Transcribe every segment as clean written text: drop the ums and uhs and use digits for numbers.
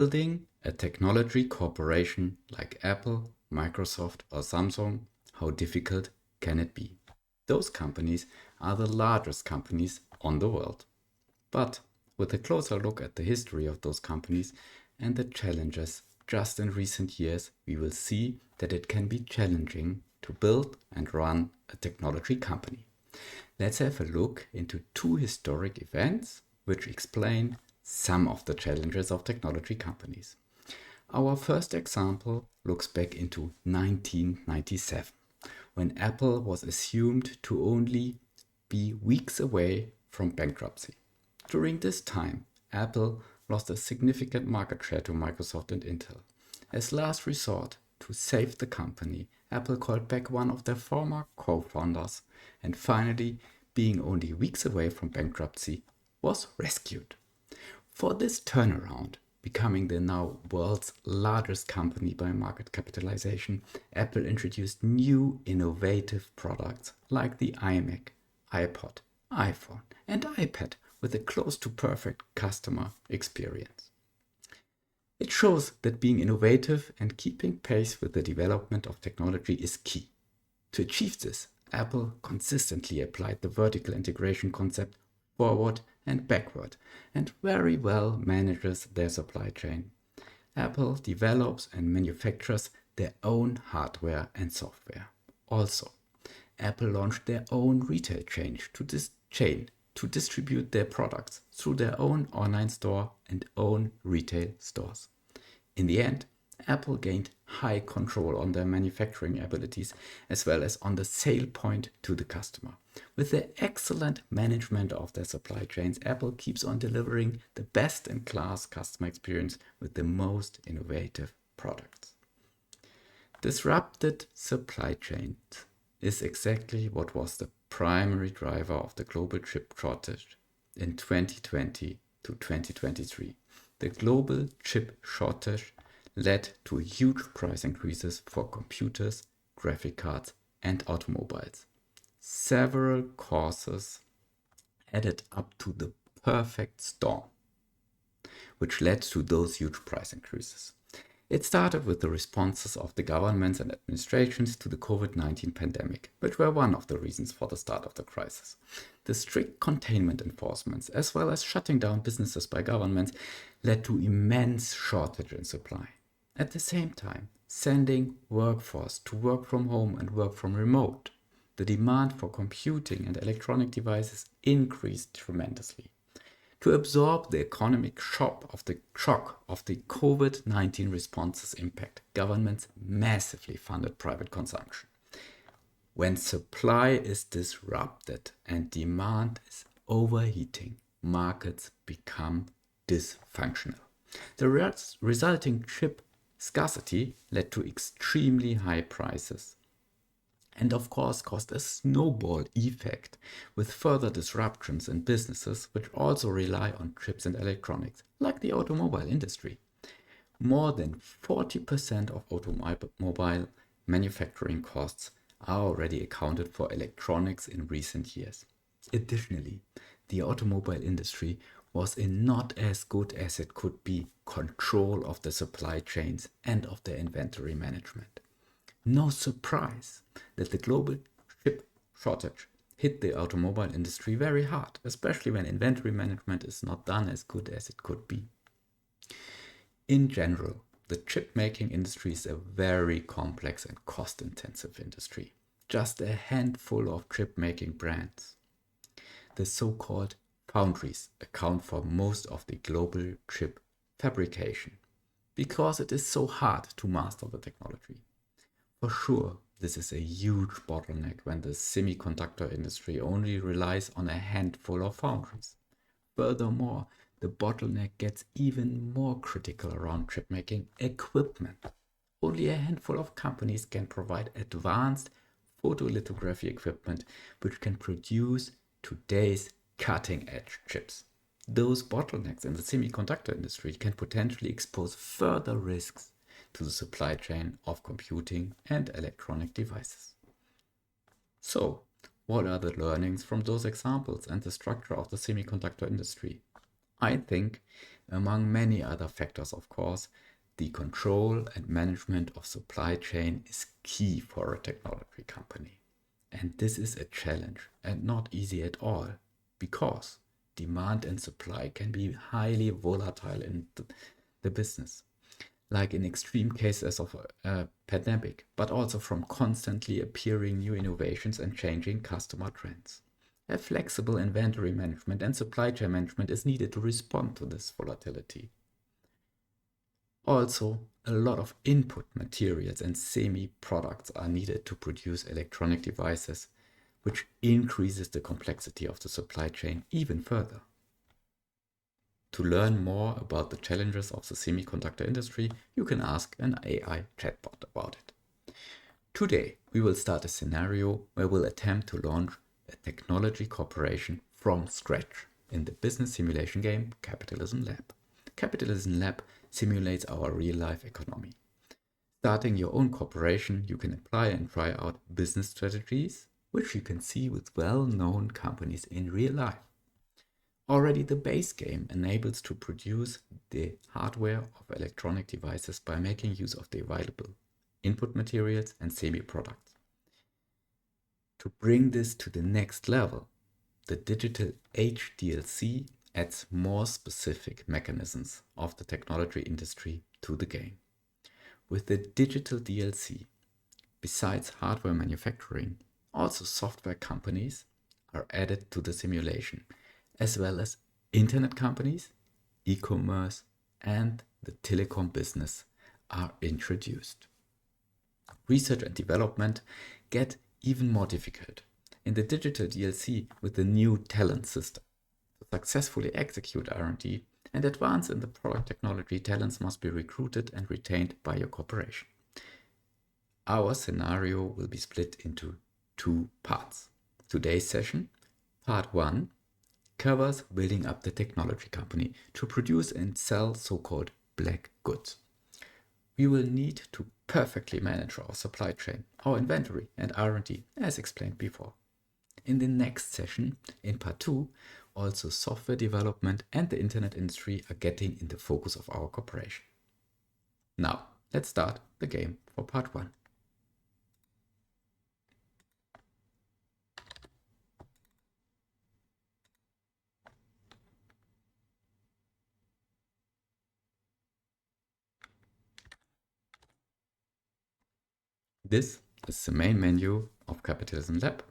Building a technology corporation like Apple, Microsoft, or Samsung, how difficult can it be? Those companies are the largest companies on the world. But with a closer look at the history of those companies and the challenges just in recent years, we will see that it can be challenging to build and run a technology company. Let's have a look into two historic events which explain some of the challenges of technology companies. Our first example looks back into 1997, when Apple was assumed to only be weeks away from bankruptcy. During this time, Apple lost a significant market share to Microsoft and Intel. As last resort to save the company, Apple called back one of their former co-founders and finally, being only weeks away from bankruptcy, was rescued. For this turnaround, becoming the now world's largest company by market capitalization, Apple introduced new innovative products like the iMac, iPod, iPhone, and iPad with a close to perfect customer experience. It shows that being innovative and keeping pace with the development of technology is key. To achieve this, Apple consistently applied the vertical integration concept forward and backward and very well manages their supply chain. Apple develops and manufactures their own hardware and software. Also, Apple launched their own retail chain to distribute their products through their own online store and own retail stores. In the end, Apple gained high control on their manufacturing abilities as well as on the sale point to the customer. With their excellent management of their supply chains, Apple keeps on delivering the best-in-class customer experience with the most innovative products. Disrupted supply chains is exactly what was the primary driver of the global chip shortage in 2020 to 2023. The global chip shortage led to huge price increases for computers, graphic cards, and automobiles. Several causes added up to the perfect storm, which led to those huge price increases. It started with the responses of the governments and administrations to the COVID-19 pandemic, which were one of the reasons for the start of the crisis. The strict containment enforcements, as well as shutting down businesses by governments, led to immense shortage in supply. At the same time, sending workforce to work from home and work from remote, the demand for computing and electronic devices increased tremendously. To absorb the economic shock of the COVID-19 response's impact, governments massively funded private consumption. When supply is disrupted and demand is overheating, markets become dysfunctional. The resulting chip scarcity led to extremely high prices and of course caused a snowball effect with further disruptions in businesses which also rely on chips and electronics, like the automobile industry. More than 40% of automobile manufacturing costs are already accounted for electronics in recent years. Additionally, the automobile industry was in not as good as it could be control of the supply chains and of their inventory management. No surprise that the global chip shortage hit the automobile industry very hard, especially when inventory management is not done as good as it could be. In general, the chip making industry is a very complex and cost-intensive industry. Just a handful of chip making brands, the so-called foundries, account for most of the global chip fabrication because it is so hard to master the technology. For sure, this is a huge bottleneck when the semiconductor industry only relies on a handful of foundries. Furthermore, the bottleneck gets even more critical around chip-making equipment. Only a handful of companies can provide advanced photolithography equipment which can produce today's cutting-edge chips. Those bottlenecks in the semiconductor industry can potentially expose further risks to the supply chain of computing and electronic devices. So, what are the learnings from those examples and the structure of the semiconductor industry? I think Among many other factors, of course, the control and management of supply chain is key for a technology company. And this is a challenge and not easy at all, because demand and supply can be highly volatile in the business, like in extreme cases of a pandemic, but also from constantly appearing new innovations and changing customer trends. A flexible inventory management and supply chain management is needed to respond to this volatility. Also, a lot of input materials and semi-products are needed to produce electronic devices, which increases the complexity of the supply chain even further. To learn more about the challenges of the semiconductor industry, you can ask an AI chatbot about it. Today, we will start a scenario where we'll attempt to launch a technology corporation from scratch in the business simulation game Capitalism Lab. Capitalism Lab simulates our real-life economy. Starting your own corporation, you can apply and try out business strategies, which you can see with well-known companies in real life. Already the base game enables to produce the hardware of electronic devices by making use of the available input materials and semi-products. To bring this to the next level, the digital age DLC adds more specific mechanisms of the technology industry to the game. With the digital DLC, besides hardware manufacturing, also software companies are added to the simulation, as well as internet companies, e-commerce, and the telecom business are introduced. Research and development get even more difficult in the digital DLC with the new talent system. To successfully execute R&D and advance in the product technology, talents must be recruited and retained by your corporation. Our scenario will be split into two parts. Today's session, part 1, covers building up the technology company to produce and sell so-called black goods. We will need to perfectly manage our supply chain, our inventory and R&D, as explained before. In the next session, in part 2, also software development and the internet industry are getting in the focus of our corporation. Now, let's start the game for part 1. This is the main menu of Capitalism Lab.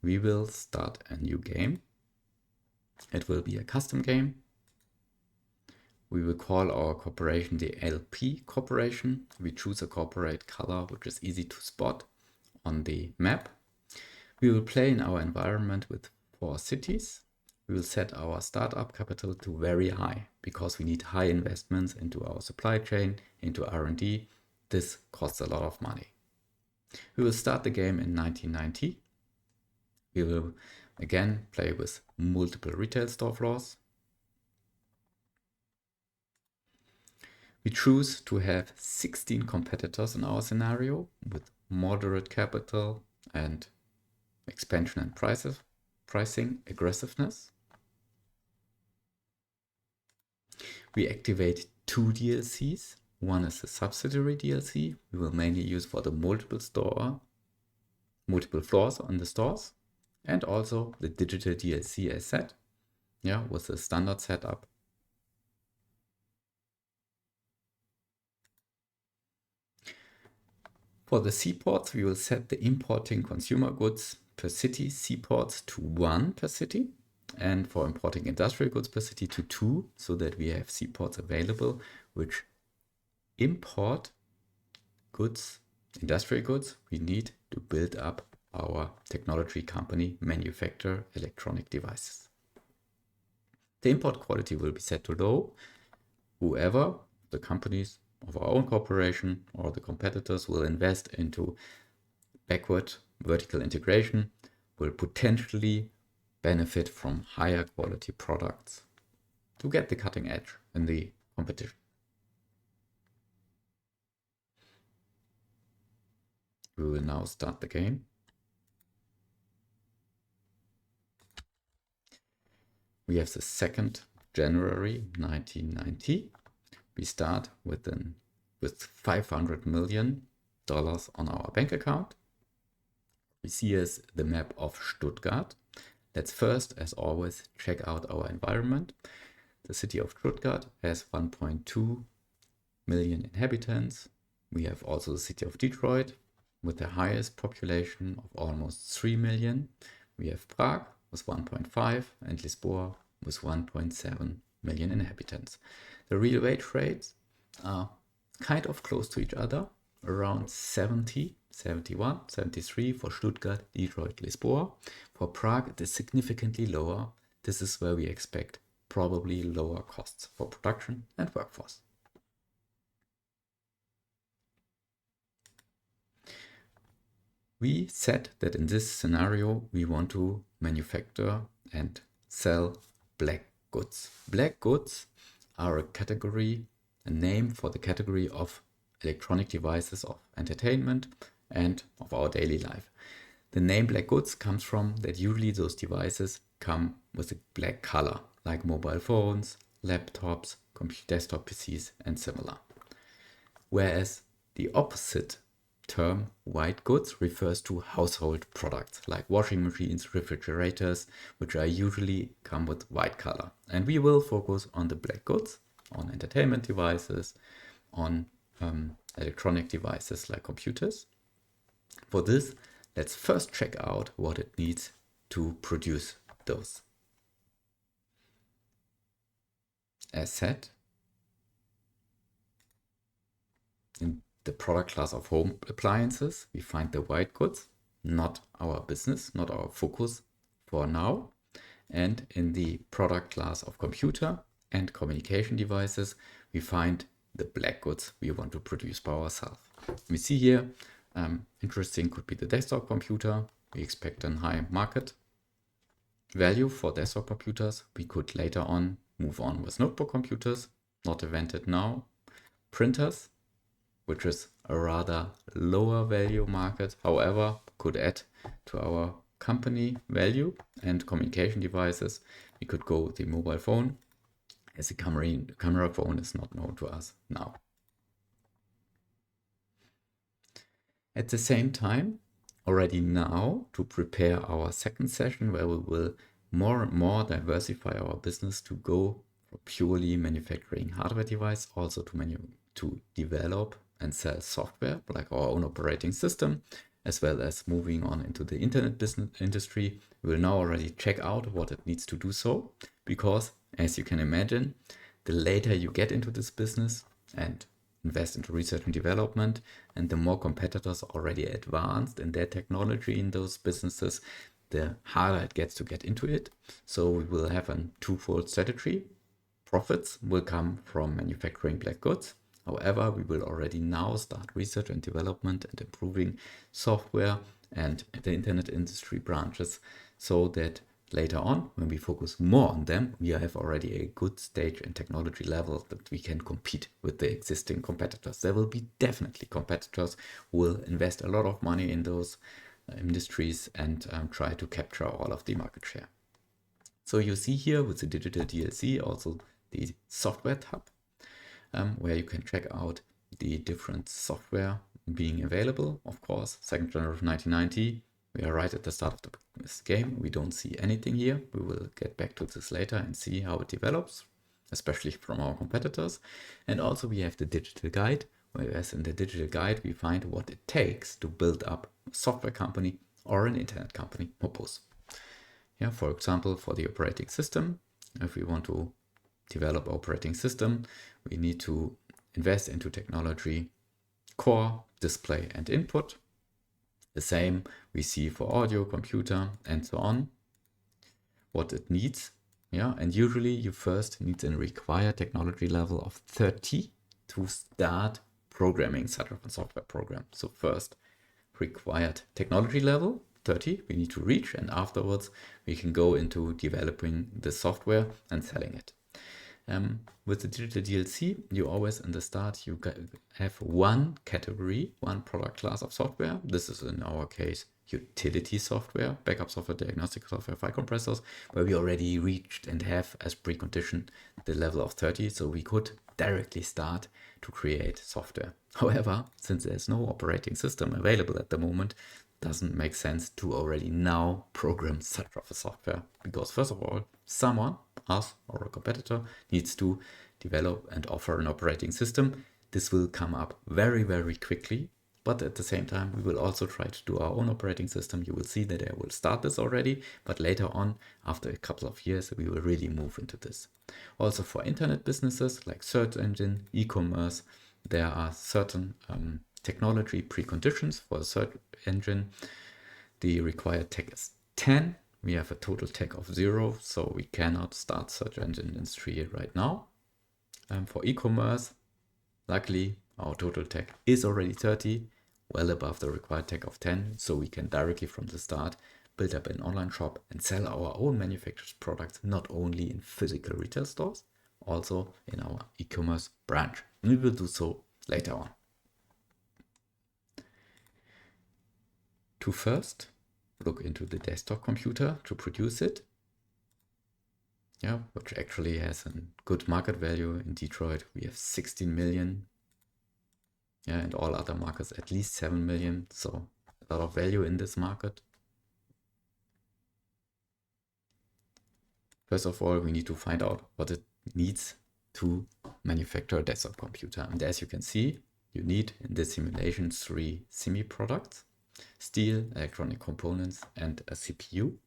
We will start a new game. It will be a custom game. We will call our corporation the LP corporation. We choose a corporate color which is easy to spot on the map. We will play in our environment with 4 cities. We will set our startup capital to very high because we need high investments into our supply chain, into R&D. This costs a lot of money. We will start the game in 1990. We will again play with multiple retail store floors. We choose to have 16 competitors in our scenario with moderate capital and expansion and pricing aggressiveness. We activate 2 DLCs. One is a subsidiary DLC we will mainly use for the multiple floors on the stores, and also the digital DLC as said, with the standard setup. For the seaports, we will set the importing consumer goods per city seaports to 1 per city, and for importing industrial goods per city to 2, so that we have seaports available which import goods, industrial goods, we need to build up our technology company, manufacture electronic devices. The import quality will be set to low. Whoever, the companies of our own corporation or the competitors, will invest into backward vertical integration will potentially benefit from higher quality products to get the cutting edge in the competition. We will now start the game. We have the second January 1990. We start with $500 million on our bank account. We see as the map of Stuttgart. Let's first, as always, check out our environment. The city of Stuttgart has 1.2 million inhabitants. We have also the city of Detroit with the highest population of almost 3 million. We have Prague with 1.5 and Lisboa with 1.7 million inhabitants. The real wage rates are kind of close to each other, around 70, 71, 73 for Stuttgart, Detroit, Lisboa. For Prague, it is significantly lower. This is where we expect probably lower costs for production and workforce. We said that in this scenario, we want to manufacture and sell black goods. Black goods are a category, a name for the category of electronic devices of entertainment and of our daily life. The name black goods comes from that usually those devices come with a black color, like mobile phones, laptops, desktop PCs, and similar. Whereas the opposite term, white goods, refers to household products like washing machines, refrigerators, which are usually come with white color. And we will focus on the black goods, on entertainment devices, on electronic devices like computers. For this, let's first check out what it needs to produce those. As said, in the product class of home appliances, we find the white goods, not our business, not our focus for now. And in the product class of computer and communication devices, we find the black goods we want to produce by ourselves. We see here, interesting could be the desktop computer. We expect a high market value for desktop computers. We could later on move on with notebook computers, not invented now. Printers, which is a rather lower value market, however, could add to our company value. And communication devices, we could go with the mobile phone, as the camera phone is not known to us now. At the same time, already now, to prepare our second session where we will more and more diversify our business to go for purely manufacturing hardware device, also to develop and sell software like our own operating system, as well as moving on into the internet business industry. We will now already check out what it needs to do so, because as you can imagine, the later you get into this business and invest into research and development, and the more competitors are already advanced in their technology in those businesses, the harder it gets to get into it. So we will have a twofold strategy. Profits will come from manufacturing black goods. However, we will already now start research and development and improving software and the internet industry branches, so that later on, when we focus more on them, we have already a good stage and technology level that we can compete with the existing competitors. There will be definitely competitors who will invest a lot of money in those industries and try to capture all of the market share. So you see here with the digital DLC also the software tab, where you can check out the different software being available. Of course, 2nd January of 1990, we are right at the start of this game. We don't see anything here. We will get back to this later and see how it develops, especially from our competitors. And also we have the digital guide, whereas in the digital guide we find what it takes to build up a software company or an internet company, or both. Yeah, for example, for the operating system, if we want to develop operating system, we need to invest into technology, core, display, and input. The same we see for audio, computer, and so on. What it needs, yeah, and usually you first need a required technology level of 30 to start programming such a software program. So first, required technology level 30 we need to reach, and afterwards we can go into developing the software and selling it. With the digital DLC, you always in the start, you have one category, one product class of software. This is in our case, utility software, backup software, diagnostic software, file compressors, where we already reached and have as precondition the level of 30. So we could directly start to create software. However, since there's no operating system available at the moment, doesn't make sense to already now program such of a software, because first of all, someone, us or a competitor, needs to develop and offer an operating system. This will come up very, very quickly, but at the same time, we will also try to do our own operating system. You will see that I will start this already, but later on, after a couple of years, we will really move into this. Also for internet businesses like search engine, e-commerce, there are certain technology preconditions for a search engine. The required tech is 10. We have a total tech of 0, so we cannot start search engine industry right now. For e-commerce, luckily, our total tech is already 30, well above the required tech of 10, so we can directly from the start build up an online shop and sell our own manufactured products, not only in physical retail stores, also in our e-commerce branch. We will do so later on. To first look into the desktop computer to produce it, which actually has a good market value. In Detroit, we have 16 million. And all other markets at least 7 million. So a lot of value in this market. First of all, we need to find out what it needs to manufacture a desktop computer. And as you can see, you need in this simulation 3 semi-products: steel, electronic components, and a CPU.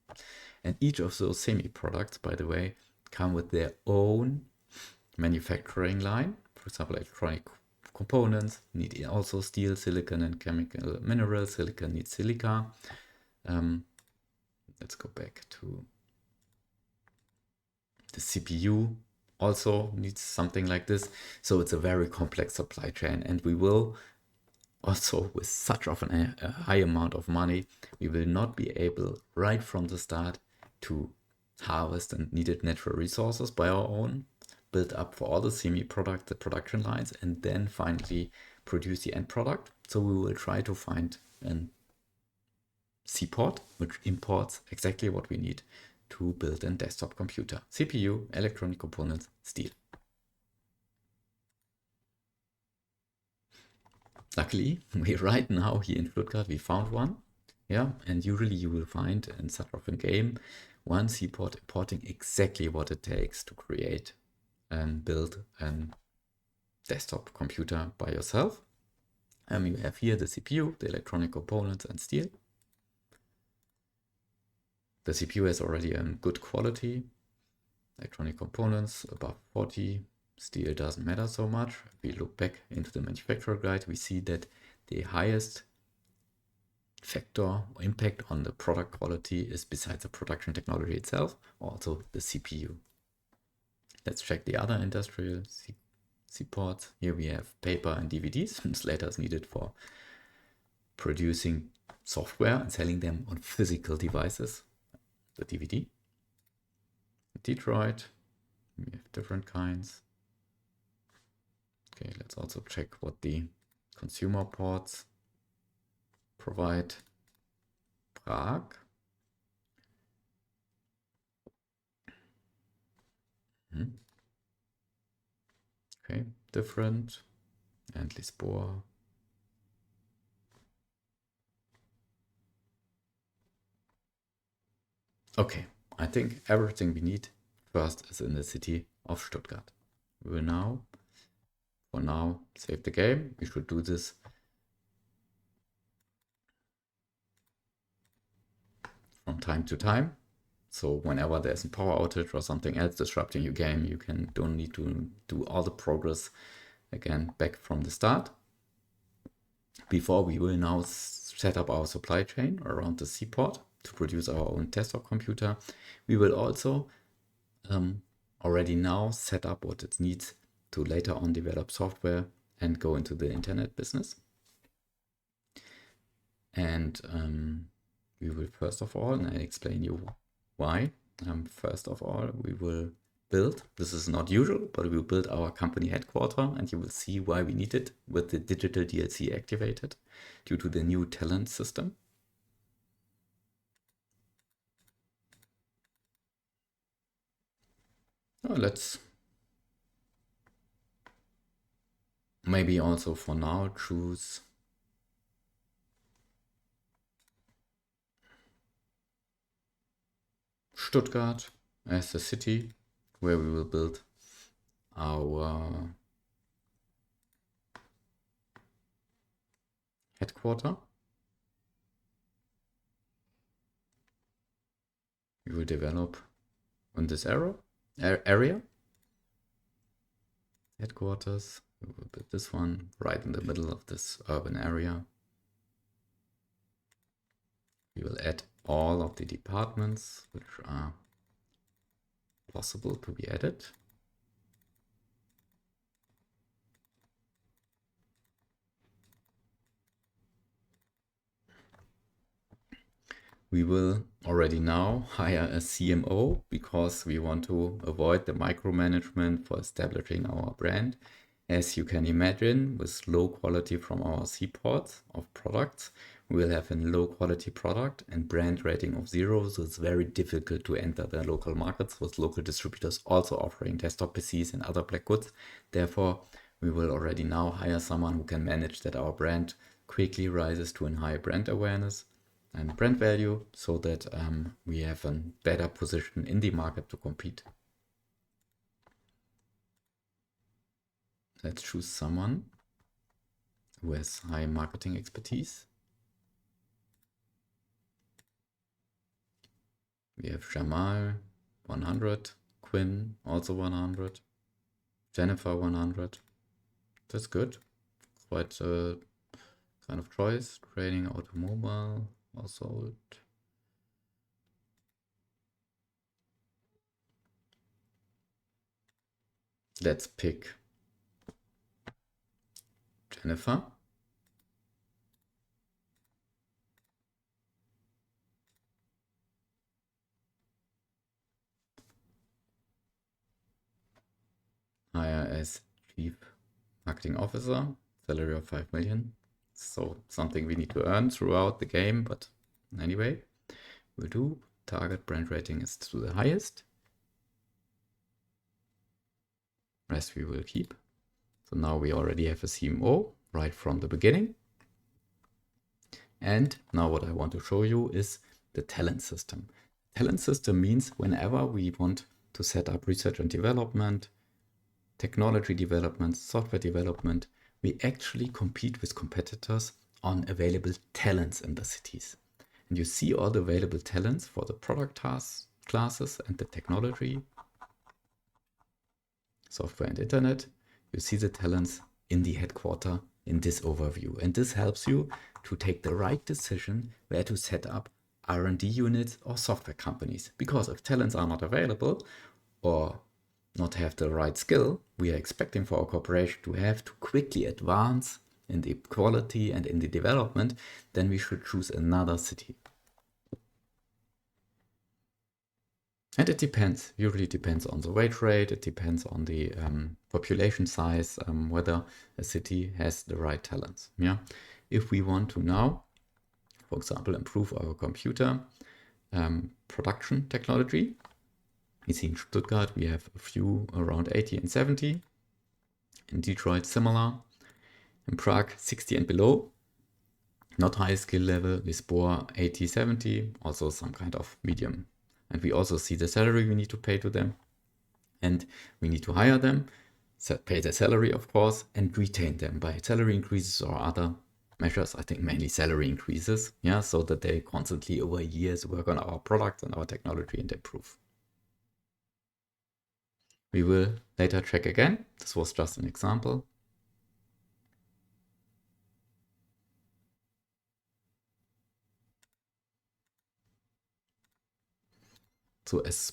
And each of those semi-products, by the way, come with their own manufacturing line. For example, electronic components need also steel, silicon, and chemical minerals. Silicon needs silica. Let's go back to the CPU. Also needs something like this. So it's a very complex supply chain, and we will also, with such of a high amount of money, we will not be able right from the start to harvest and needed natural resources by our own, build up for all the semi-product, the production lines, and then finally produce the end product. So we will try to find a C-port, which imports exactly what we need to build a desktop computer: CPU, electronic components, steel. Luckily, we right now here in Stuttgart, we found one. And usually you will find in such of a game one C-port importing exactly what it takes to create and build a desktop computer by yourself. You have here the CPU, the electronic components, and steel. The CPU has already a good quality. Electronic components above 40. Steel doesn't matter so much. If we look back into the manufacturer guide, we see that the highest factor or impact on the product quality is, besides the production technology itself, also the CPU. Let's check the other industrial C-ports. Here we have paper and DVDs. This later is needed for producing software and selling them on physical devices. The DVD. Detroit, we have different kinds. Okay, let's also check what the consumer ports provide. Prague. Okay, different. And Lisboa. Okay, I think everything we need first is in the city of Stuttgart. We will now, for now, save the game. We should do this from time to time. So whenever there's a power outage or something else disrupting your game, you don't need to do all the progress again back from the start. Before, we will now set up our supply chain around the C-port to produce our own desktop computer. We will also already now set up what it needs to later on develop software and go into the internet business. And we will first of all, and I explain you why. First of all, we will build, this is not usual, but we will build our company headquarter, and you will see why we need it with the digital DLC activated due to the new talent system. Let's maybe also for now choose Stuttgart as the city where we will build our headquarter. We will develop on this area. Headquarters. We will build this one right in the middle of this urban area. We will add all of the departments which are possible to be added. We will already now hire a CMO because we want to avoid the micromanagement for establishing our brand. As you can imagine, with low quality from our seaports of products, we will have a low quality product and brand rating of 0, so it's very difficult to enter the local markets with local distributors also offering desktop PCs and other black goods. Therefore, we will already now hire someone who can manage that our brand quickly rises to a high brand awareness and brand value, so that we have a better position in the market to compete. Let's choose someone who has high marketing expertise. We have Jamal, 100, Quinn, also 100, Jennifer, 100. That's good. Quite a kind of choice. Training, automobile, also. Let's pick Jennifer. Hire as Chief Marketing Officer, salary of 5 million. So something we need to earn throughout the game, but anyway, we'll do. Target brand rating is to the highest. Rest we will keep. So now we already have a CMO right from the beginning. And now what I want to show you is the talent system. Talent system means whenever we want to set up research and development, technology development, software development, we actually compete with competitors on available talents in the cities. And you see all the available talents for the product tasks, classes, and the technology, software and internet. You see the talents in the headquarter in this overview. And this helps you to take the right decision where to set up R&D units or software companies. Because if talents are not available or not have the right skill, we are expecting for our corporation to have to quickly advance in the quality and in the development, then we should choose another city. And it depends, usually depends on the wage rate, it depends on the population size, whether a city has the right talents. Yeah, if we want to now, for example, improve our computer production technology, we see in Stuttgart we have a few around 80 and 70. In Detroit, similar. In Prague, 60 and below. Not high skill level. Lisboa, 80, 70. Also some kind of medium. And we also see the salary we need to pay to them. And we need to hire them, pay their salary, of course, and retain them by salary increases or other measures. I think mainly salary increases. Yeah, so that they constantly over years work on our products and our technology and improve. We will later check again. This was just an example. So as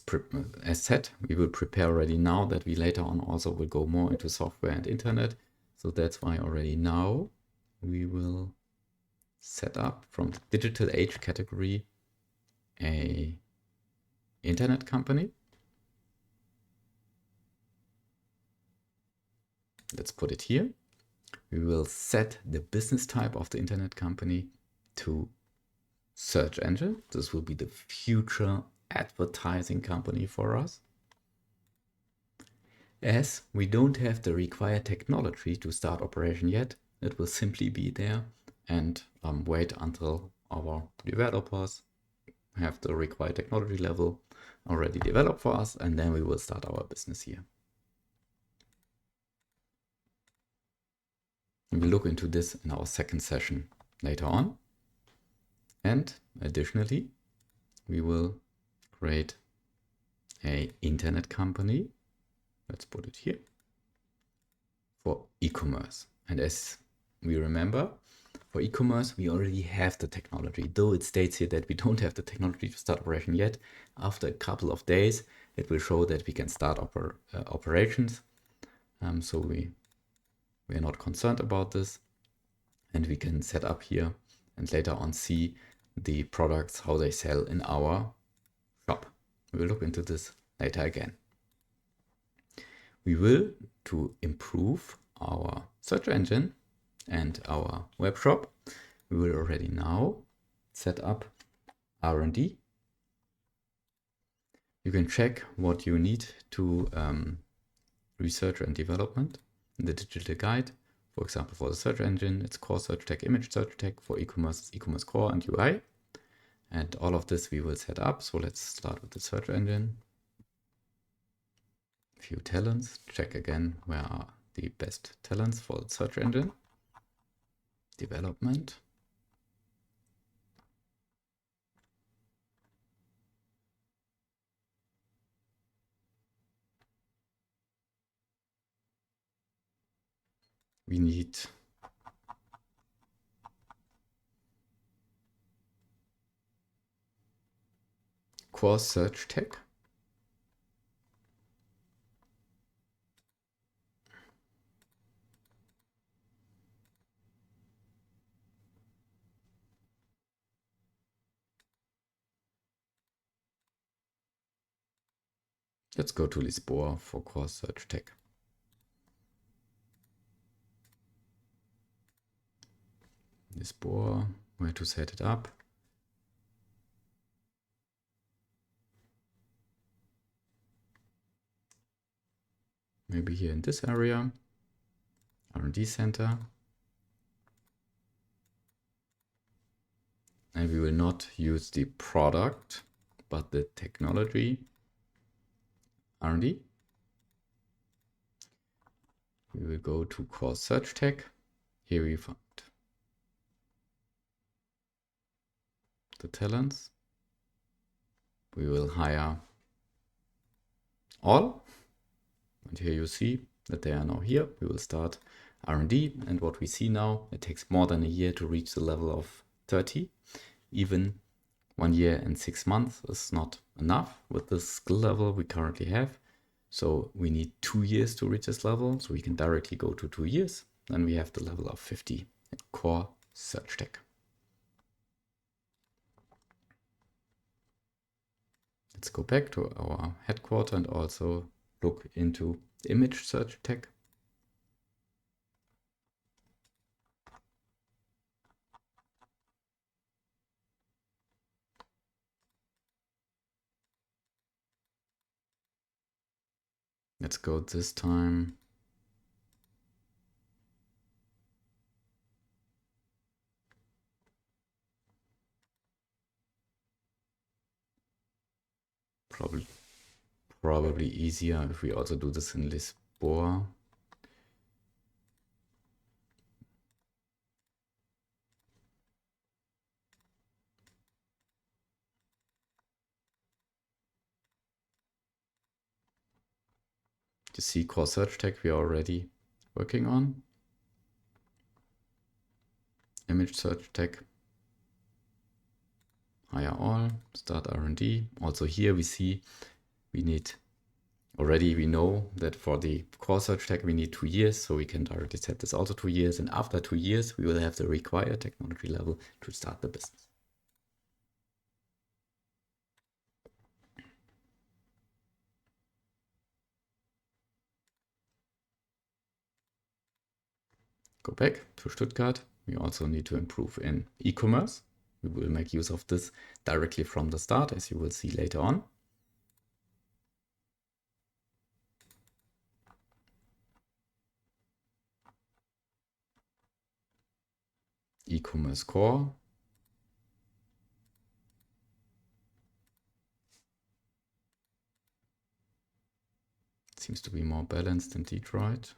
said, we will prepare already now that we later on also will go more into software and internet. So that's why already now we will set up from the digital age category a internet company. Let's put it here. We will set the business type of the internet company to search engine. This will be the future advertising company for us. As we don't have the required technology to start operation yet, it will simply be there and wait until our developers have the required technology level already developed for us, and then we will start our business here. We'll look into this in our second session later on. And additionally, we will create an internet company. Let's put it here for e-commerce. And as we remember, for e-commerce, we already have the technology. Though it states here that we don't have the technology to start operation yet, after a couple of days, it will show that we can start operations. So we are not concerned about this. And we can set up here and later on see the products, how they sell in our shop. We will look into this later again. We will, to improve our search engine and our web shop, we will already now set up R&D. You can check what you need to research and development in the digital guide. For example, for the search engine, it's core search tag, image search tag. For e-commerce, it's e-commerce core and UI. And all of this we will set up. So let's start with the search engine. Few talents. Check again where are the best talents for the search engine. Development. We need core search tag. Let's go to Lisboa for core search tag. Lisboa, where to set it up. Maybe here in this area, R&D center. And we will not use the product, but the technology R&D. We will go to core search tag. Here we find the talents. We will hire all. And here you see that they are now here. We will start R&D. And what we see now, it takes more than a year to reach the level of 30. Even 1 year and 6 months is not enough with the skill level we currently have. So we need 2 years to reach this level. So we can directly go to 2 years. Then we have the level of 50 in core search tag. Let's go back to our headquarters and also look into the image search tag. Let's go this time. Probably easier if we also do this in Lisboa. You see core search tag we are already working on. Image search tag. Hire all, start R&D. Also here we see we need, already we know that for the core search tag we need 2 years, so we can directly set this also 2 years. And after 2 years, we will have the required technology level to start the business. Go back to Stuttgart. We also need to improve in e-commerce. We will make use of this directly from the start, as you will see later on. E-commerce core. Seems to be more balanced in Detroit.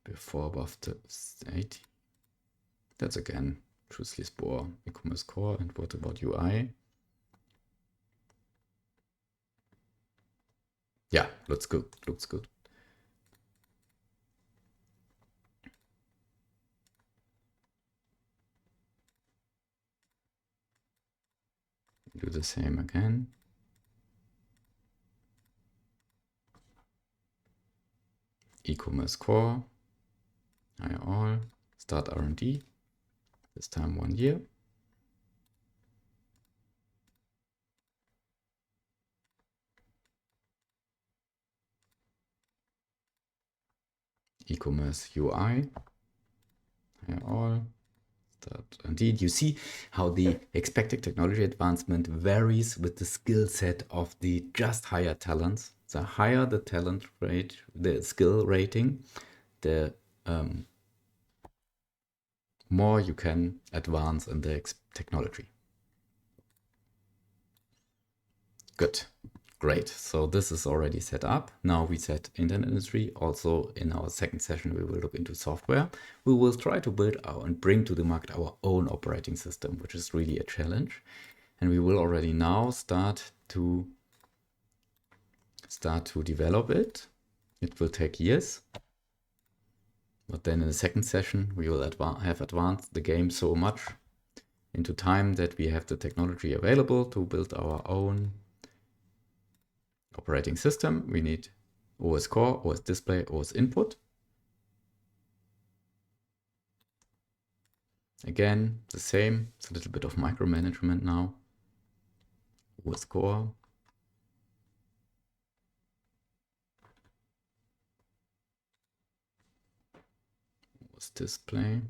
Before above the 80. That's again truthfully Spore, e-commerce core. And what about UI? Yeah, looks good. Looks good. Do the same again. E-commerce core. Hire all. Start R&D. This time 1 year. E-commerce UI. Hire all. Start indeed. You see how the expected technology advancement varies with the skill set of the just hired talents. The higher the talent rate, the skill rating, the more you can advance in the technology. Good. Great. So this is already set up. Now we set internet industry. Also in our second session, we will look into software. We will try to build our and bring to the market our own operating system, which is really a challenge. And we will already now start to develop it. It will take years. But then in the second session, we will have advanced the game so much into time that we have the technology available to build our own operating system. We need OS core, OS display, OS input. Again, the same. It's a little bit of micromanagement now. OS core. OS display.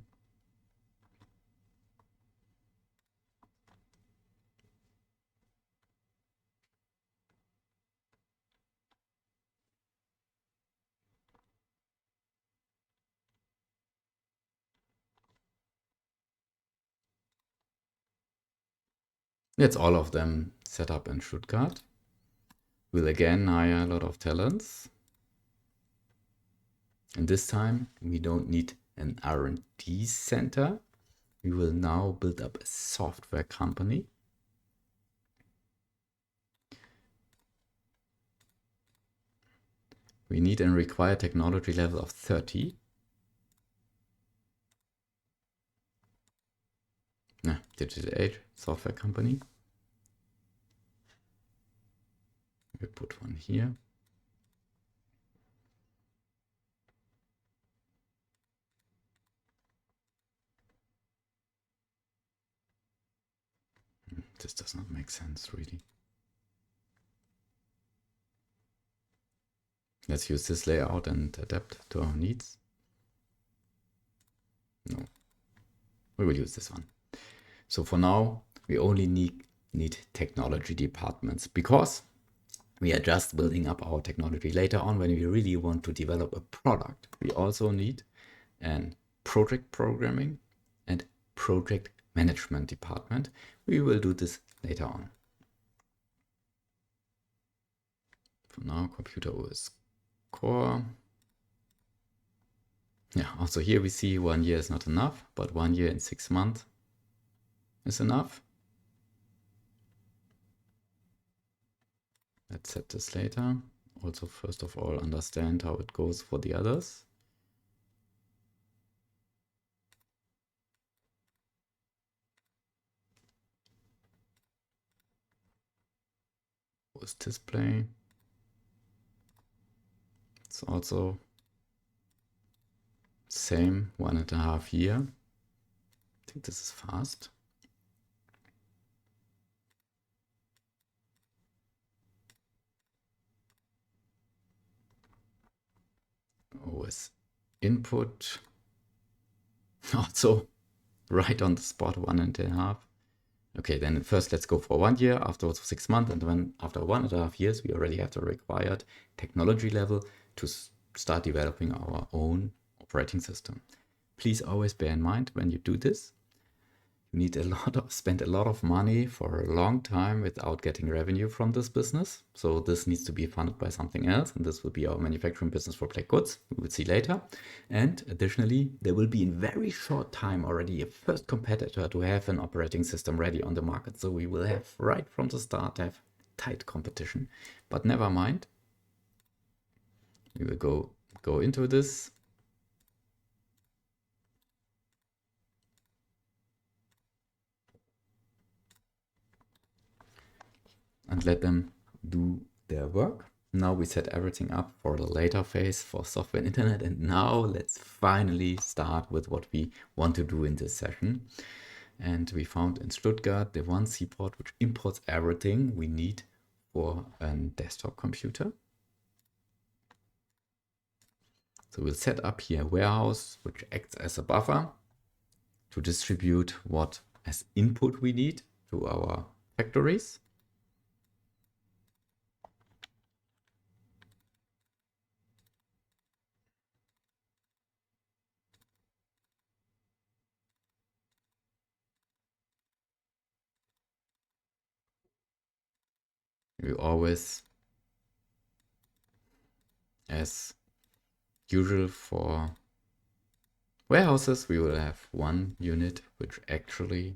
That's all of them set up in Stuttgart. We'll again hire a lot of talents. And this time we don't need an R&D center. We will now build up a software company. We need and require technology level of 30. Digital Age software company. We put one here. This does not make sense, really. Let's use this layout and adapt to our needs. No, we will use this one. So for now, we only need technology departments because we are just building up our technology. Later on, when we really want to develop a product, we also need an project programming and project management department. We will do this later on. For now, computer OS core. Yeah, also here we see 1 year is not enough, but 1 year and 6 months is enough. Let's set this later. Also, first of all, understand how it goes for the others. OS display. It's also same 1.5 years. I think this is fast. input. Also, right on the spot, 1.5. Okay, then first let's go for 1 year, afterwards for 6 months, and then after 1.5 years, we already have the required technology level to start developing our own operating system. Please always bear in mind when you do this, you need spend a lot of money for a long time without getting revenue from this business. So this needs to be funded by something else, and this will be our manufacturing business for black goods. We will see later. And additionally, there will be in very short time already a first competitor to have an operating system ready on the market. So we will have right from the start have tight competition. But never mind. We will go into this. And let them do their work. Now we set everything up for the later phase for software and internet. And now let's finally start with what we want to do in this session. And we found in Stuttgart the one seaport which imports everything we need for a desktop computer. So we'll set up here a warehouse which acts as a buffer to distribute what as input we need to our factories. We always, as usual for warehouses, we will have one unit which actually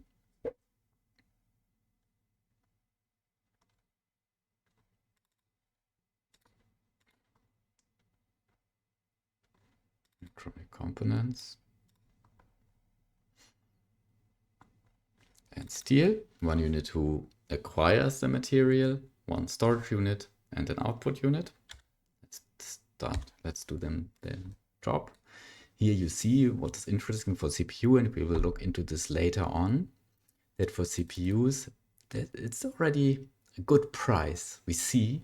electronic components and steel, one unit who acquires the material, one storage unit and an output unit. Let's start. Let's do them then job. Here you see what is interesting for CPU, and we will look into this later on, that for CPUs, that it's already a good price. We see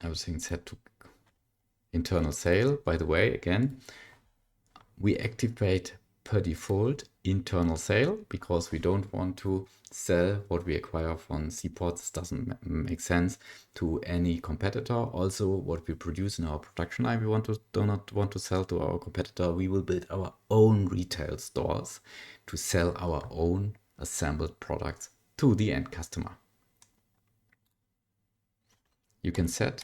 everything set to internal sale. By the way, again, we activate per default internal sale because we don't want to sell what we acquire from seaports. This doesn't make sense to any competitor. Also, what we produce in our production line, we do not want to sell to our competitor. We will build our own retail stores to sell our own assembled products to the end customer. You can set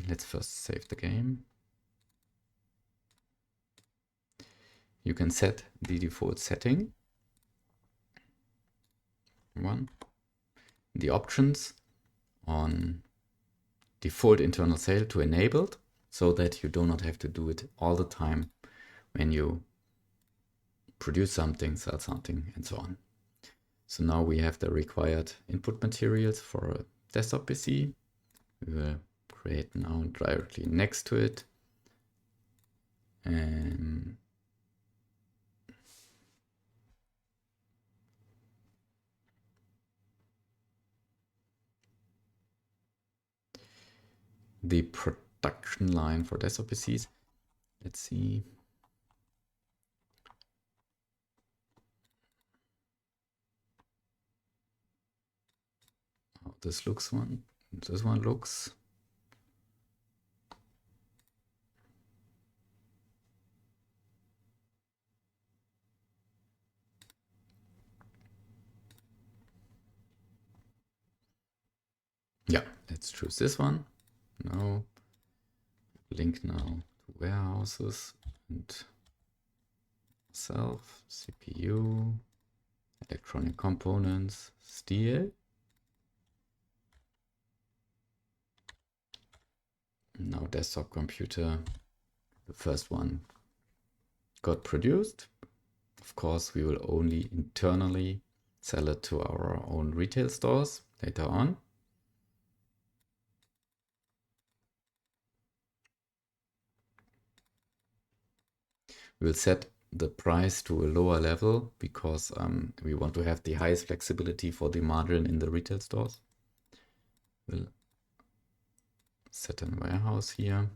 let's first save the game. You can set the default setting. The options on default internal sale to enabled, so that you do not have to do it all the time when you produce something, sell something, and so on. So now we have the required input materials for a desktop PC. We will create now directly next to it. The production line for desktop PCs. Let's see. How this looks one. This one looks. Yeah, let's choose this one. Now, link now to warehouses and self, CPU, electronic components, steel. Now desktop computer, the first one got produced. Of course, we will only internally sell it to our own retail stores later on. We'll set the price to a lower level because we want to have the highest flexibility for the margin in the retail stores. We'll set a warehouse here.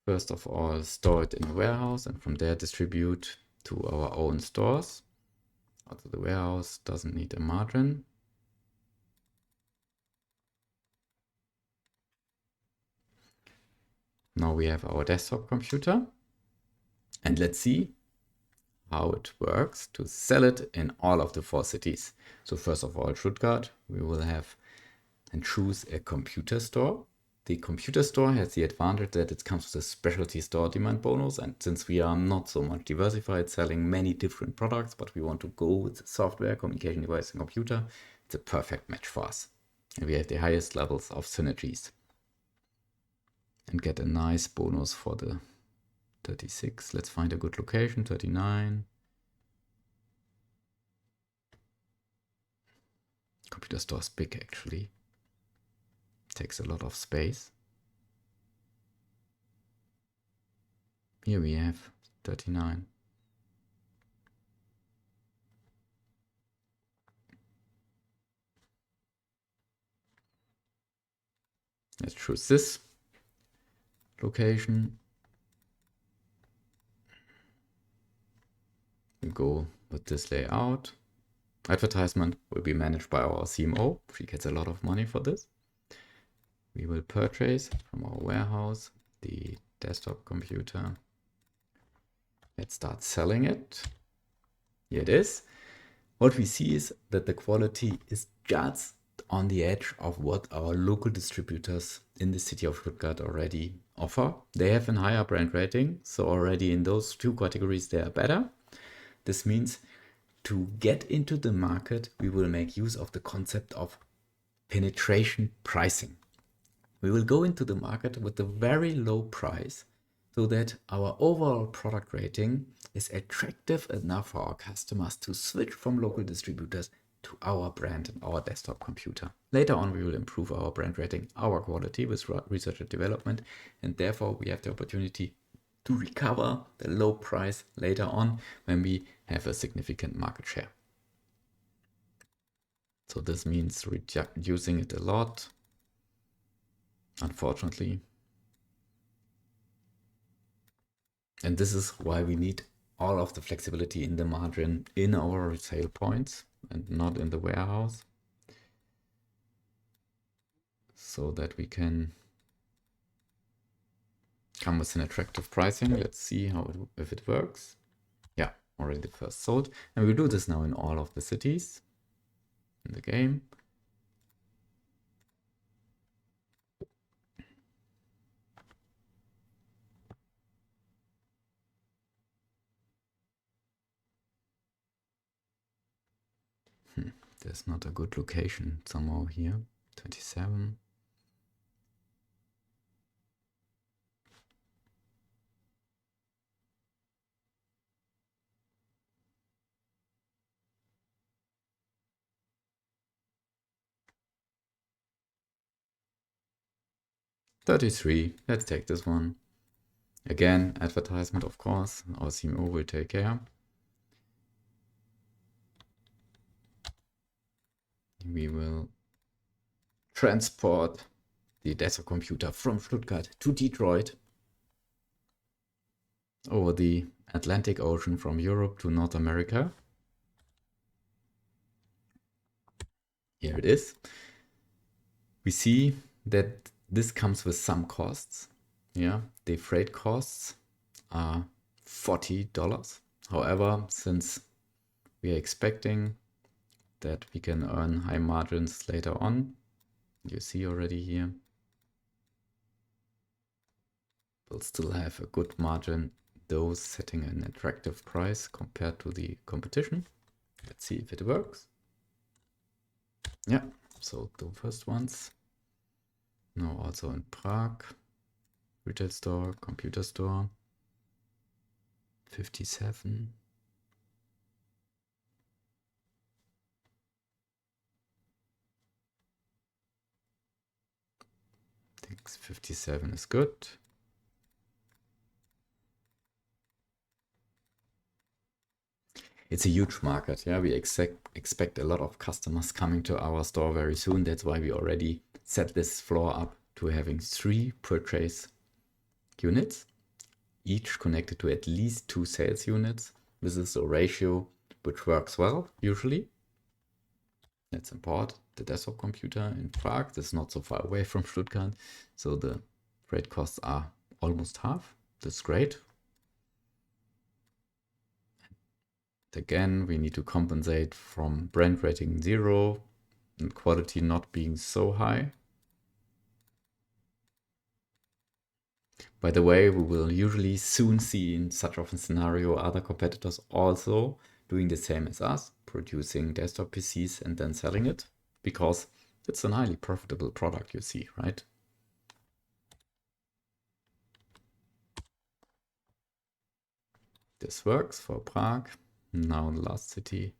First of all, store it in a warehouse and from there distribute to our own stores. Also, the warehouse doesn't need a margin. Now we have our desktop computer and let's see how it works to sell it in all of the 4 cities. So first of all, Stuttgart, we will have and choose a computer store. The computer store has the advantage that it comes with a specialty store demand bonus, and since we are not so much diversified, selling many different products, but we want to go with software, communication device, and computer, it's a perfect match for us. And we have the highest levels of synergies. And get a nice bonus for the 36. Let's find a good location, 39. Computer store is big actually. Takes a lot of space. Here we have 39. Let's choose this location. We go with this layout. Advertisement will be managed by our CMO. She gets a lot of money for this. We will purchase from our warehouse the desktop computer. Let's start selling it. Here it is. What we see is that the quality is just on the edge of what our local distributors in the city of Stuttgart already offer. They have a higher brand rating, so already in those 2 categories they are better. This means to get into the market, we will make use of the concept of penetration pricing. We will go into the market with a very low price so that our overall product rating is attractive enough for our customers to switch from local distributors to our brand and our desktop computer. Later on, we will improve our brand rating, our quality with research and development, and therefore we have the opportunity to recover the low price later on when we have a significant market share. So this means reducing it a lot, unfortunately. And this is why we need all of the flexibility in the margin in our retail points and not in the warehouse, so that we can come with an attractive pricing. Let's see if it works. Yeah, already the first sold. And we'll do this now in all of the cities in the game. There's not a good location somehow here. 27. $33. Let's take this one. Again, advertisement, of course. Our CMO will take care. We will transport the desktop computer from Stuttgart to Detroit over the Atlantic Ocean from Europe to North America. Here it is. We see that this comes with some costs. Yeah, the freight costs are $40. However, since we are expecting that we can earn high margins later on, you see already here, we'll still have a good margin, though setting an attractive price compared to the competition. Let's see if it works. Yeah, so the first ones. Now also in Prague, retail store, computer store, 57. 57 is good. It's a huge market. Yeah, we expect a lot of customers coming to our store very soon. That's why we already set this floor up to having 3 purchase units, each connected to at least 2 sales units. This is a ratio which works well usually. Let's import the desktop computer in Prague. This is not so far away from Stuttgart, so the freight costs are almost half. That's great. Again, we need to compensate from brand rating 0 and quality not being so high. By the way, we will usually soon see in such of a scenario other competitors also doing the same as us, producing desktop PCs and then selling it, because it's a highly profitable product, you see, right? This works for Prague. Now the last city,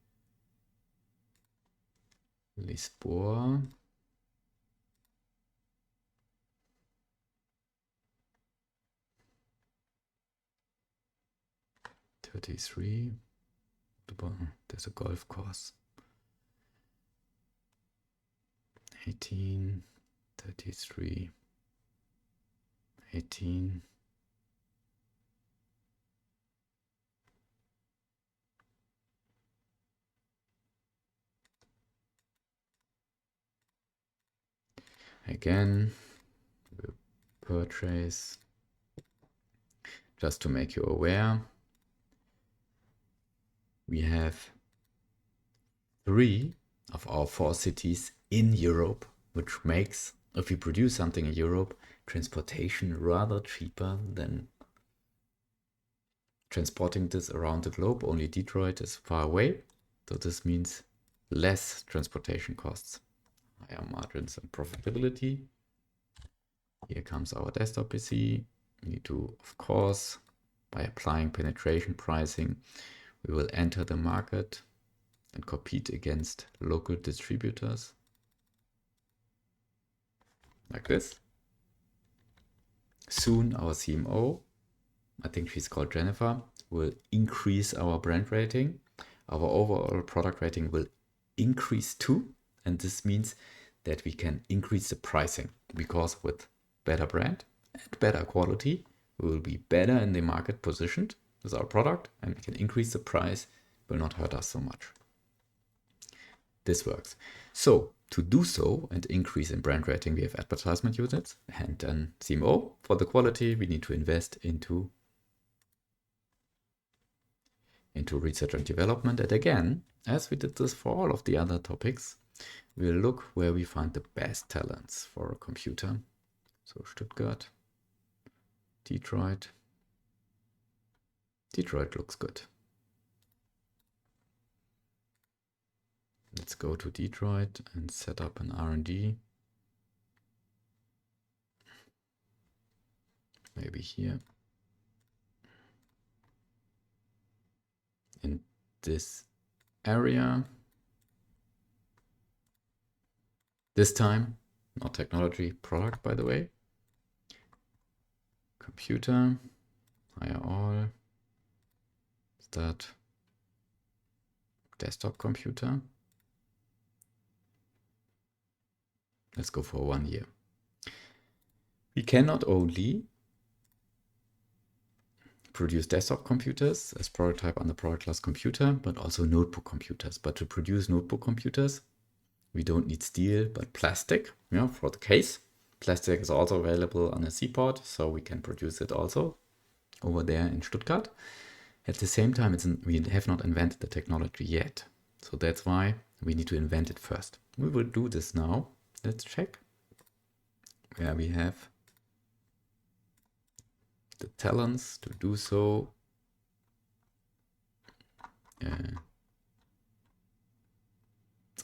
Lisboa. $33. There's a golf course. 18, 33, 18. Again, we'll purchase, just to make you aware, we have 3 of our 4 cities in Europe, which makes, if we produce something in Europe, transportation rather cheaper than transporting this around the globe. Only Detroit is far away, so this means less transportation costs, higher margins and profitability. Here comes our desktop PC. We need to, of course, by applying penetration pricing, we will enter the market and compete against local distributors like this. Soon our CMO, I think she's called Jennifer, will increase our brand rating. Our overall product rating will increase too, and this means that we can increase the pricing, because with better brand and better quality, we will be better in the market positioned with our product, and we can increase the price, will not hurt us so much. This works. So to do so and increase in brand rating, we have advertisement units and then CMO. For the quality, we need to invest into research and development. And again, as we did this for all of the other topics, we'll look where we find the best talents for a computer. So Stuttgart, Detroit. Detroit looks good. Let's go to Detroit and set up an R&D. Maybe here. In this area. This time, not technology, product, by the way. Computer, hire all. Start desktop computer. Let's go for 1 year. We can not only produce desktop computers as product type under product class computer, but also notebook computers. But to produce notebook computers, we don't need steel, but plastic, for the case. Plastic is also available on a seaport, so we can produce it also over there in Stuttgart. At the same time, we have not invented the technology yet. So that's why we need to invent it first. We will do this now. Let's check where we have the talents to do so. It's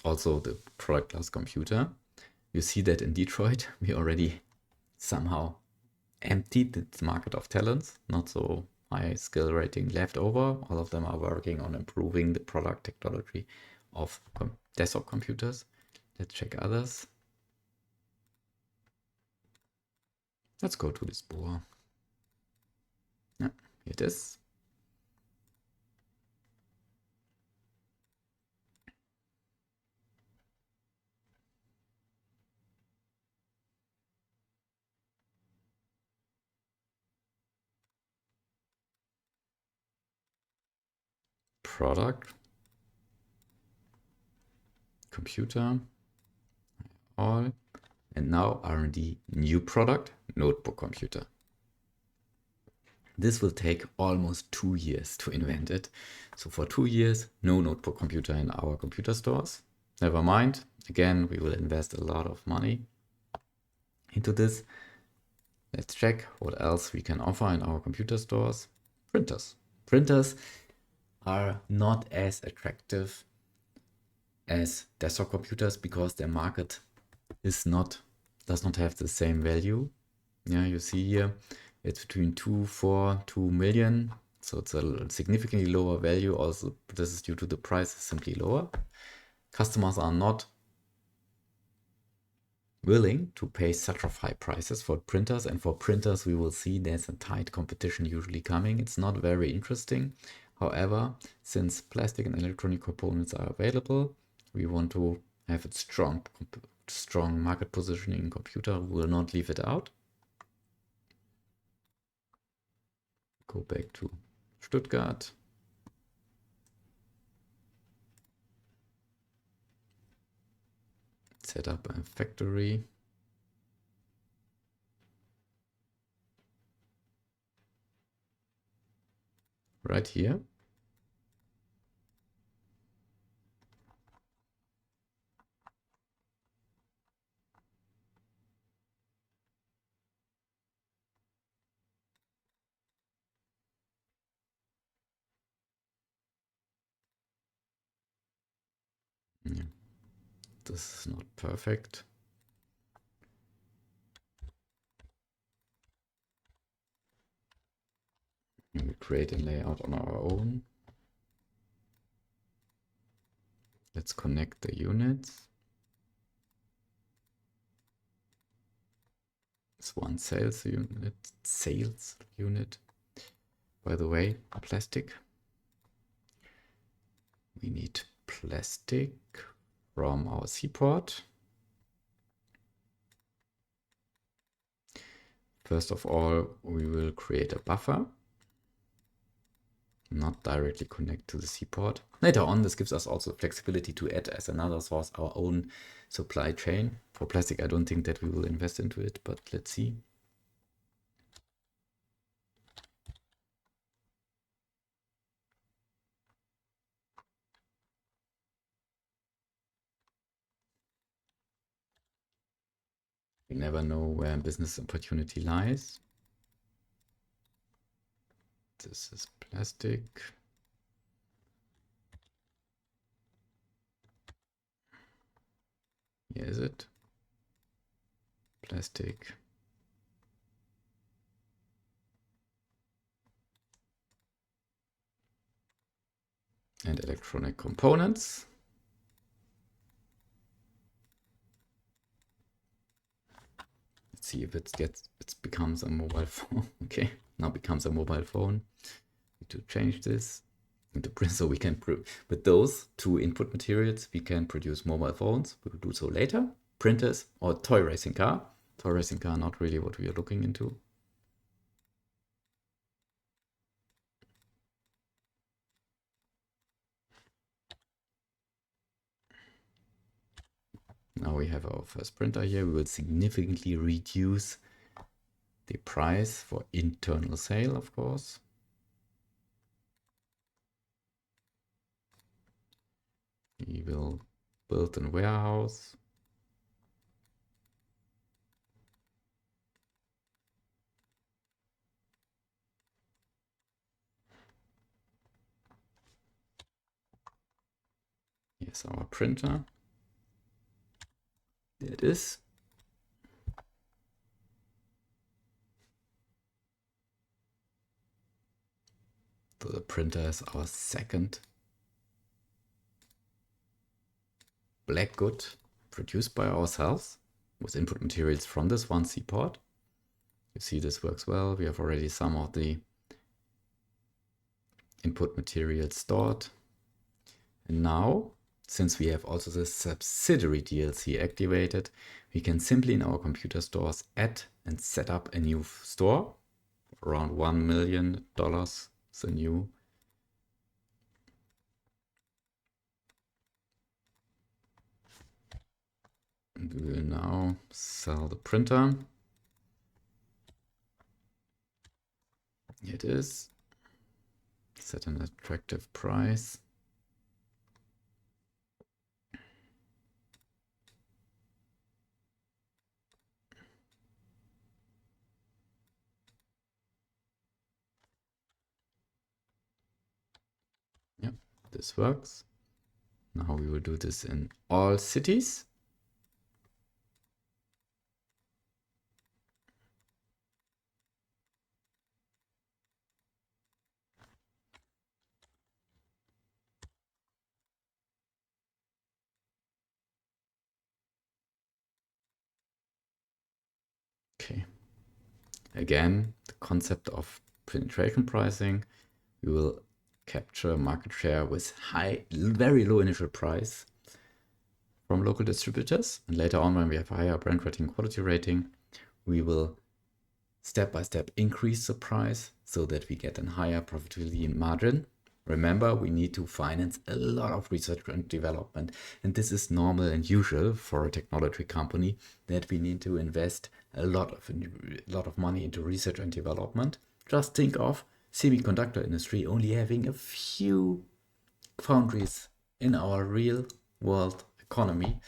also the product class computer. You see that in Detroit, we already somehow emptied the market of talents, not so high skill rating left over. All of them are working on improving the product technology of desktop computers. Let's check others. Let's go to this board. Yeah, here it is. Product, computer, all, and now R&D, new product, notebook computer. This will take almost 2 years to invent it. So for 2 years, no notebook computer in our computer stores. Never mind. Again, we will invest a lot of money into this. Let's check what else we can offer in our computer stores. Printers. Printers are not as attractive as desktop computers because their market does not have the same value. Yeah, you see here it's between 2 million. So it's a significantly lower value. Also, this is due to the price is simply lower. Customers are not willing to pay such of high prices for printers, and for printers we will see there's a tight competition usually coming. It's not very interesting. However, since plastic and electronic components are available, we want to have a strong market positioning in computer. We will not leave it out. Go back to Stuttgart. Set up a factory. Right here. Yeah. This is not perfect. We create a layout on our own. Let's connect the units. It's one sales unit. By the way, plastic. We need plastic from our seaport. First of all, we will create a buffer. Not directly connect to the seaport. Later on, this gives us also flexibility to add as another source our own supply chain. For plastic, I don't think that we will invest into it, but let's see. We never know where business opportunity lies. This is plastic. Here is it. Plastic. And electronic components. Let's see if it becomes a mobile phone. Okay, now becomes a mobile phone. Need to change this into print so we can with those two input materials we can produce mobile phones. We will do so later. Printers or toy racing car. Toy racing car, not really what we are looking into. Now we have our first printer here. We will significantly reduce the price for internal sale, of course. We will build a warehouse. Here's our printer. There it is. So the printer is our second black good produced by ourselves with input materials from this one seaport. You see this works well. We have already some of the input materials stored. And now, since we have also the subsidiary DLC activated, we can simply in our computer stores add and set up a new store. Around $1 million, the new. And we will now sell the printer. Here it is. Set an attractive price. Yep, this works. Now we will do this in all cities. Okay. Again, the concept of penetration pricing. We will capture market share with very low initial price from local distributors. And later on, when we have higher brand rating, quality rating, we will step by step increase the price so that we get a higher profitability margin. Remember, we need to finance a lot of research and development. And this is normal and usual for a technology company, that we need to invest a lot of money into research and development. Just think of semiconductor industry only having a few foundries in our real world economy.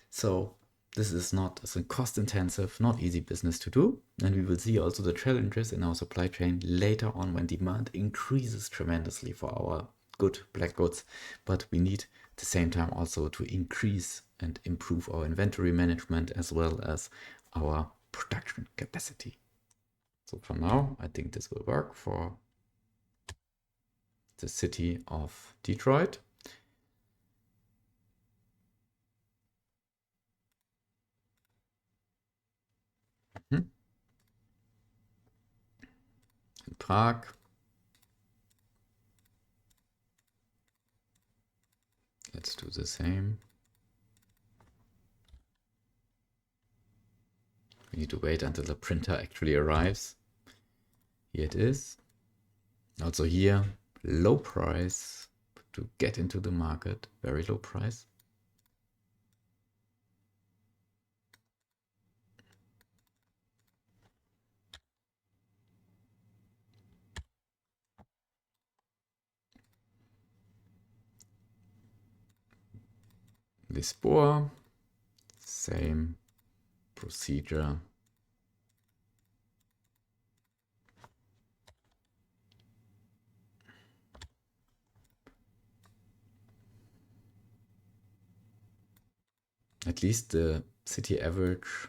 So this is not a cost intensive, not easy business to do. And we will see also the challenges in our supply chain later on when demand increases tremendously for our good black goods. But we need at the same time also to increase and improve our inventory management as well as our production capacity. So for now, I think this will work for the city of Detroit. In Prague. Let's do the same. We need to wait until the printer actually arrives. Here it is. Also here, low price to get into the market, very low price. Lisboa, same procedure. At least the city average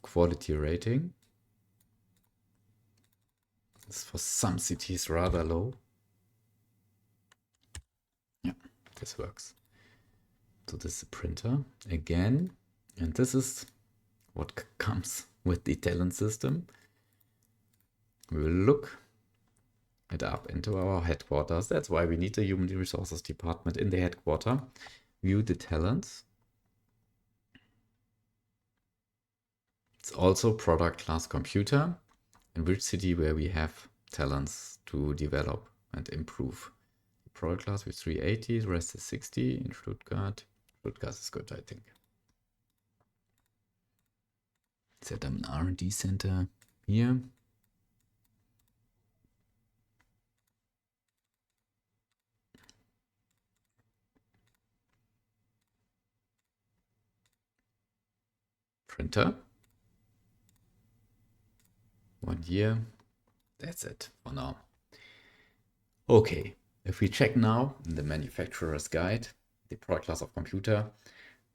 quality rating is for some cities rather low. Yeah, this works. So this is a printer again, and this is what comes with the talent system. We will look it up into our headquarters. That's why we need the human resources department in the headquarters. View the talents. It's also product class computer, in which city where we have talents to develop and improve. Product class with 380, the rest is 60 in Stuttgart. Stuttgart is good, I think. Set up an R&D center here. Printer. 1 year. That's it for now. Okay, if we check now in the manufacturer's guide, the product class of computer,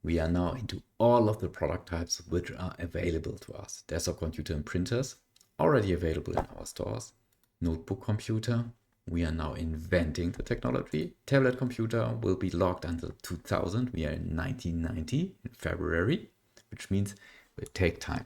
we are now into all of the product types which are available to us. Desktop computer and printers already available in our stores. Notebook computer, we are now inventing the technology. Tablet computer will be locked until 2000. We are in 1990 in February, which means will take time.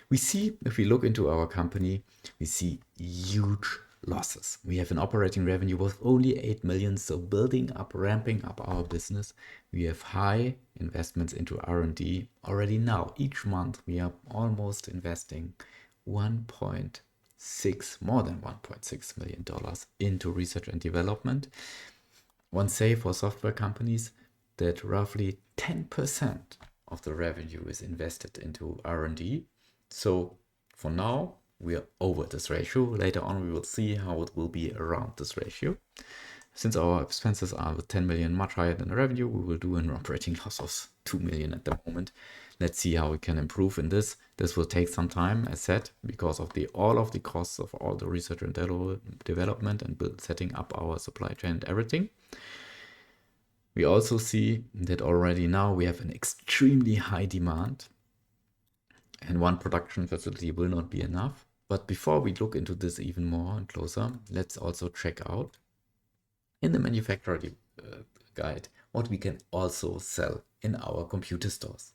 We see, if we look into our company, we see huge losses. We have an operating revenue of only 8 million, so building up, ramping up our business. We have high investments into R&D already now. Each month we are almost investing more than $1.6 million into research and development. One say for software companies that roughly 10% of the revenue is invested into R&D. So for now, we are over this ratio. Later on, we will see how it will be around this ratio. Since our expenses are with 10 million much higher than the revenue, we will do an operating loss of 2 million at the moment. Let's see how we can improve in this. This will take some time, as said, because of all of the costs of all the research and development and setting up our supply chain and everything. We also see that already now we have an extremely high demand, and one production facility will not be enough. But before we look into this even more and closer, let's also check out in the manufacturer guide what we can also sell in our computer stores.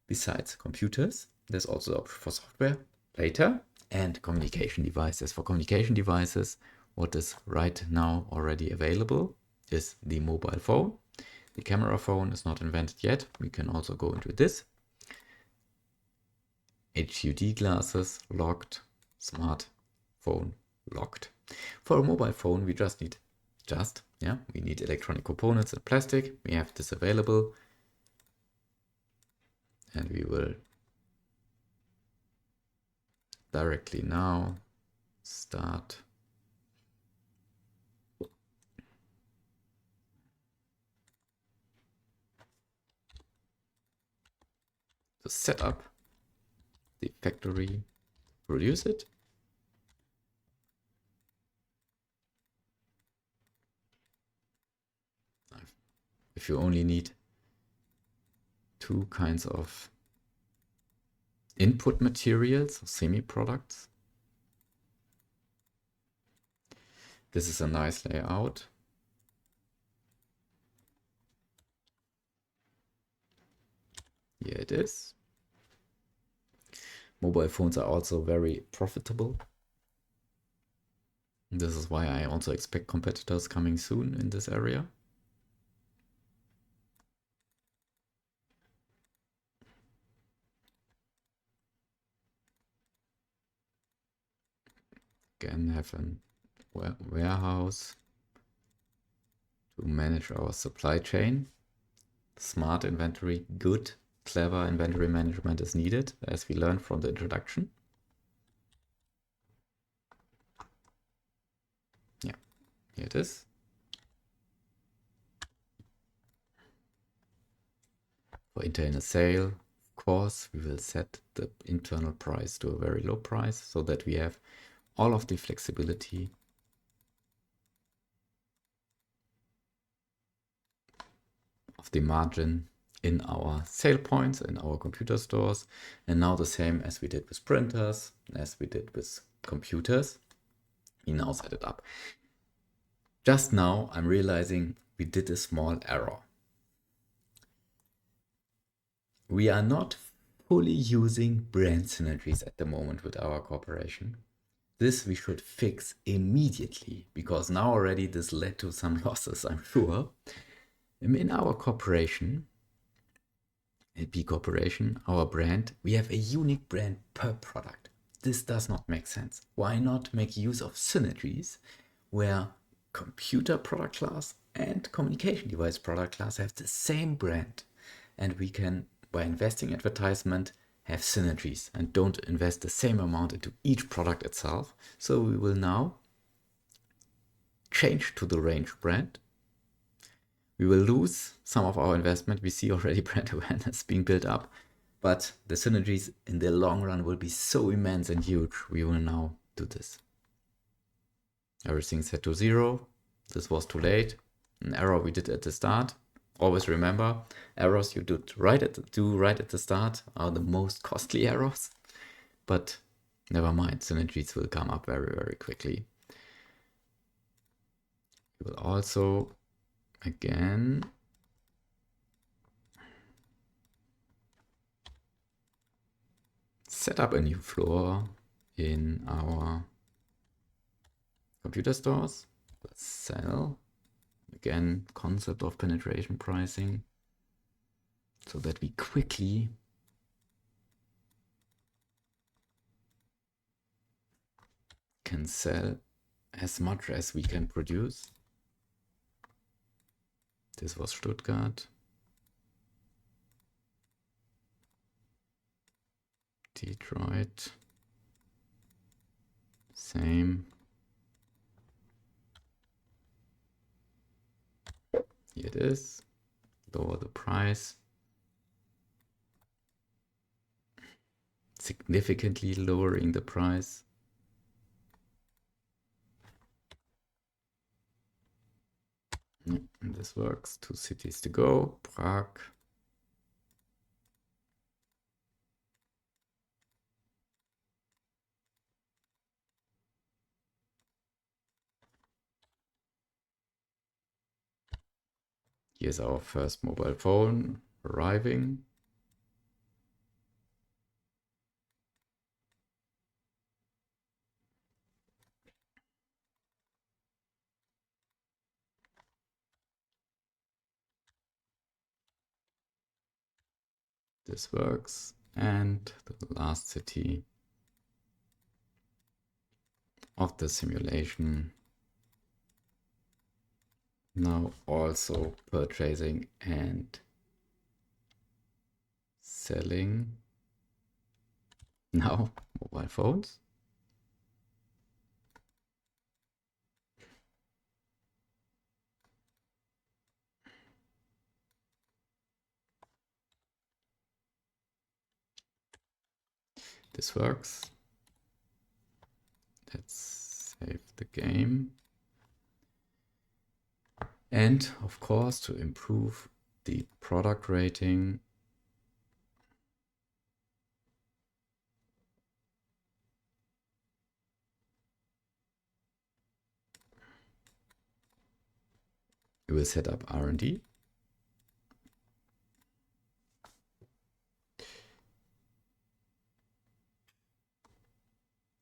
Besides computers, there's also option for software, data, and communication devices. For communication devices, what is right now already available is the mobile phone. The camera phone is not invented yet. We can also go into this. HUD glasses, locked. Smartphone, locked. For a mobile phone, we we need electronic components and plastic. We have this available. And we will directly now start to set up the factory, produce it. If you only need two kinds of input materials, semi-products. This is a nice layout. Here it is. Mobile phones are also very profitable. This is why I also expect competitors coming soon in this area. Again, have a warehouse to manage our supply chain. Smart inventory, good, clever inventory management is needed, as we learned from the introduction. Yeah, here it is. For internal sale, of course, we will set the internal price to a very low price so that we have all of the flexibility of the margin in our sale points, in our computer stores. And now the same as we did with printers, as we did with computers, we now set it up. Just now I'm realizing we did a small error. We are not fully using brand synergies at the moment with our corporation. This we should fix immediately, because now already this led to some losses, I'm sure. In our corporation, B Corporation, our brand, we have a unique brand per product. This does not make sense. Why not make use of synergies where computer product class and communication device product class have the same brand, and we can, by investing advertisement, have synergies and don't invest the same amount into each product itself. So we will now change to the range brand. We will lose some of our investment. We see already brand awareness being built up, but the synergies in the long run will be so immense and huge. We will now do this. Everything set to 0. This was too late. An error we did at the start. Always remember, errors you do right at the start are the most costly errors. But never mind, synergies will come up very, very quickly. We will also, again, set up a new floor in our computer stores. Let's sell. Again, concept of penetration pricing, so that we quickly can sell as much as we can produce. This was Stuttgart. Detroit. Same. Here it is. Lower the price. Significantly lowering the price. And this works. 2 cities to go. Prague. Here's our first mobile phone arriving. This works. And the last city of the simulation. Now also purchasing and selling now mobile phones. This works. Let's save the game. And of course, to improve the product rating, we will set up R&D.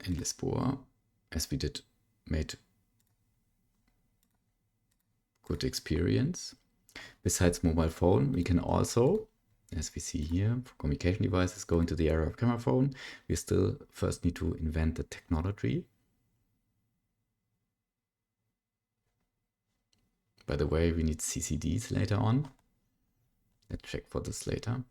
In Lisboa, as we did, made good experience. Besides mobile phone, we can also, as we see here, for communication devices, go into the area of camera phone. We still first need to invent the technology. By the way, we need CCDs later on. Let's check for this later.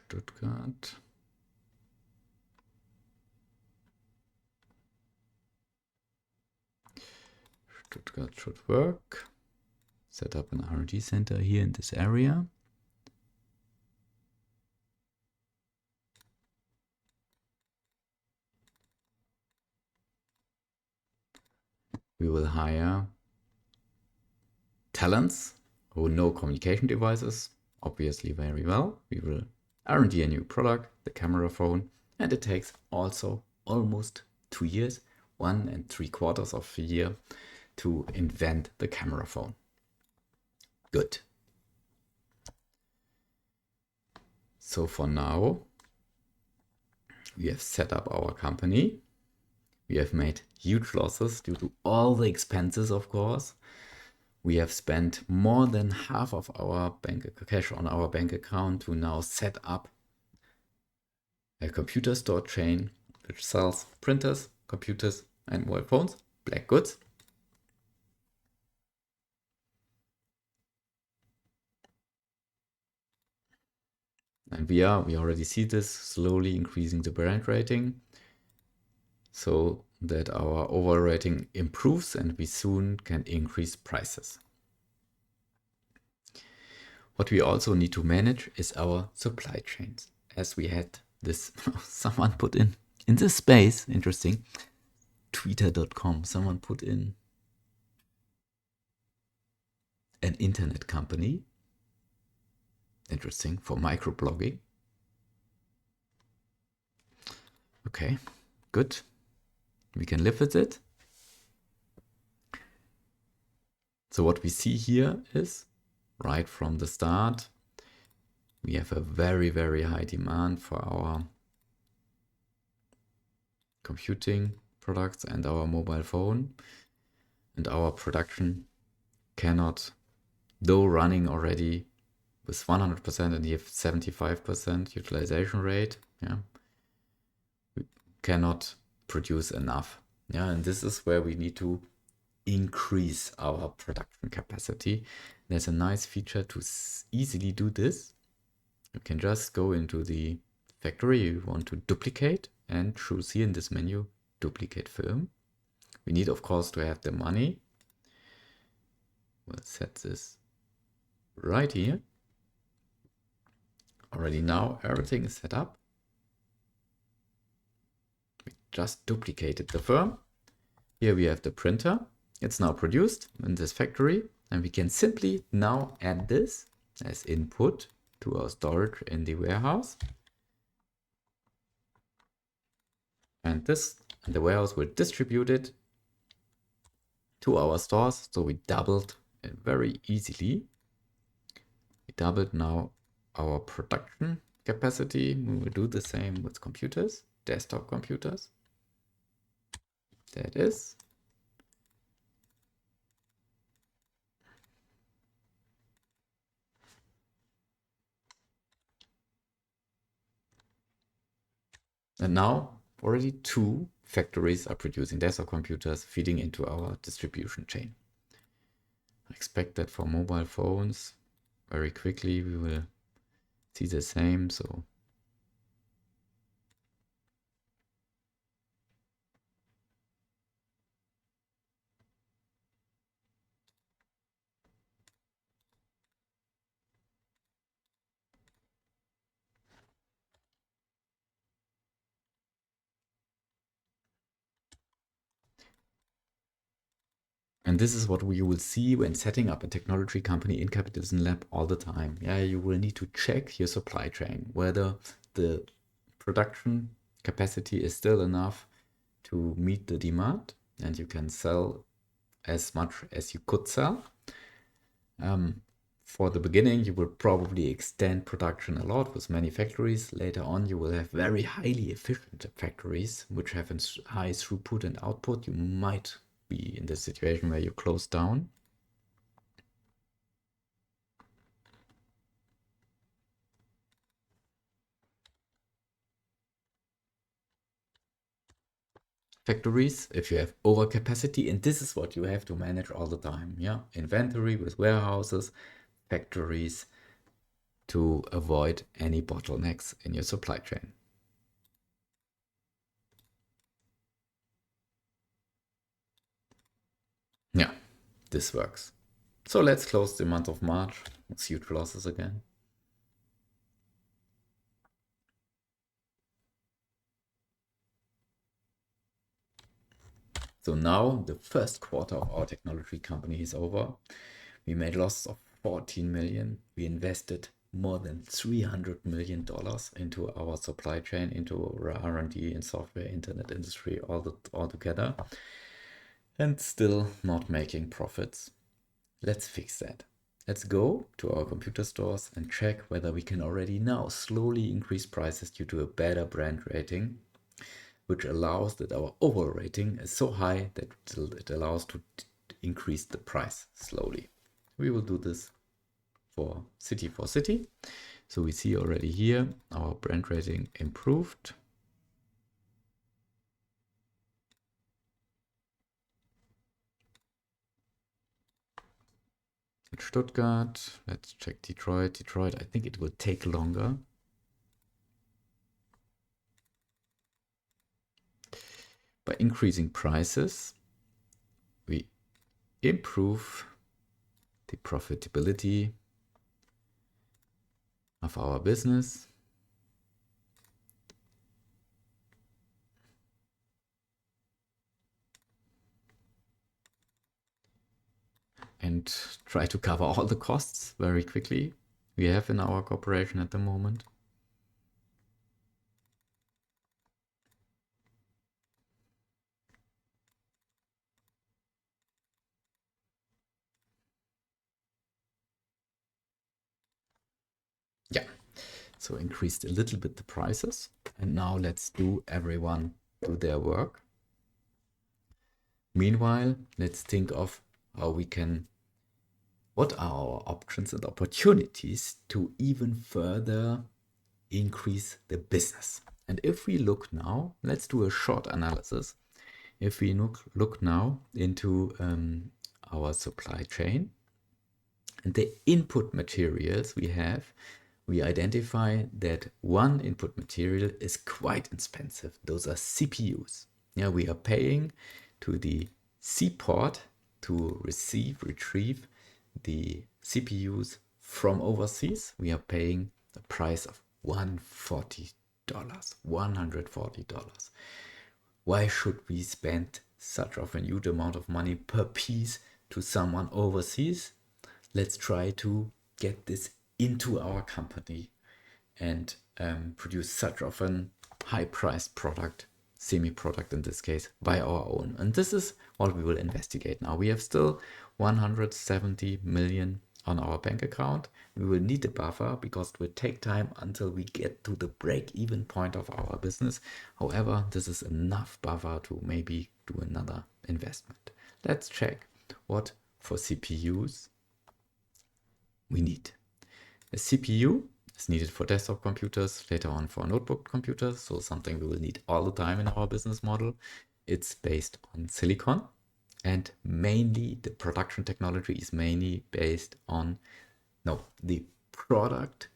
Stuttgart. Stuttgart should work. Set up an R&D center here in this area. We will hire talents who know communication devices, obviously very well. We will R&D a new product, the camera phone, and it takes also almost 2 years, 1 3/4 of a year to invent the camera phone. Good. So for now, we have set up our company. We have made huge losses due to all the expenses, of course. We have spent more than half of our cash on our bank account to now set up a computer store chain which sells printers, computers, and mobile phones, black goods. And we already see this slowly increasing the brand rating so that our overall rating improves and we soon can increase prices. What we also need to manage is our supply chains. As we had this, someone put in this space, interesting, twitter.com, someone put in an internet company, interesting, for microblogging. Okay, Good. We can live with it. So what we see here is, right from the start, we have a very, very high demand for our computing products and our mobile phone. And our production cannot, though running already with 100% and you have 75% utilization rate, yeah, we cannot produce enough. Yeah, and this is where we need to increase our production capacity. There's a nice feature to easily do this. You can just go into the factory you want to duplicate and choose here in this menu, duplicate film. We need, of course, to have the money. We'll set this right here. Already now everything is set up. We just duplicated the firm. Here we have the printer. It's now produced in this factory, and we can simply now add this as input to our storage in the warehouse. And the warehouse will distribute it to our stores. So we doubled it very easily. We doubled now our production capacity. We will do the same with computers, desktop computers. There it is. And now already 2 factories are producing desktop computers, feeding into our distribution chain. I expect that for mobile phones, very quickly we will see the same. So and this is what you will see when setting up a technology company in Capitalism Lab all the time. Yeah, you will need to check your supply chain, whether the production capacity is still enough to meet the demand and you can sell as much as you could sell. For the beginning, you will probably extend production a lot with many factories. Later on, you will have very highly efficient factories, which have a high throughput and output. You might be in the situation where you close down. Factories, if you have overcapacity, and this is what you have to manage all the time. Yeah, inventory with warehouses, factories, to avoid any bottlenecks in your supply chain. Yeah, this works. So let's close the month of March with huge losses again. So now the first quarter of our technology company is over. We made losses of 14 million. We invested more than $300 million into our supply chain, into R&D and software, internet industry, all together, and still not making profits. Let's fix that. Let's go to our computer stores and check whether we can already now slowly increase prices due to a better brand rating, which allows that our overall rating is so high that it allows to increase the price slowly. We will do this for city. So we see already here our brand rating improved. Stuttgart, let's check Detroit. I think it will take longer. By increasing prices, we improve the profitability of our business. And try to cover all the costs very quickly we have in our corporation at the moment. So increased a little bit the prices. And now let's do everyone do their work. Meanwhile, let's think of how we can, what are our options and opportunities to even further increase the business. And if we look now, let's do a short analysis. If we look now into our supply chain and the input materials we have, we identify that one input material is quite expensive. Those are CPUs. Yeah, we are paying to the seaport to retrieve the CPUs from overseas. We are paying the price of $140. $140. Why should we spend such of a huge amount of money per piece to someone overseas? Let's try to get this into our company and produce such of a high-priced product, semi-product in this case, by our own. And this is what we will investigate now. We have still 170 million on our bank account. We will need a buffer because it will take time until we get to the break-even point of our business. However, this is enough buffer to maybe do another investment. Let's check what for CPUs we need. A CPU is needed for desktop computers, later on for notebook computers, so something we will need all the time in our business model. It's based on silicon, and mainly the production technology is mainly based on, the product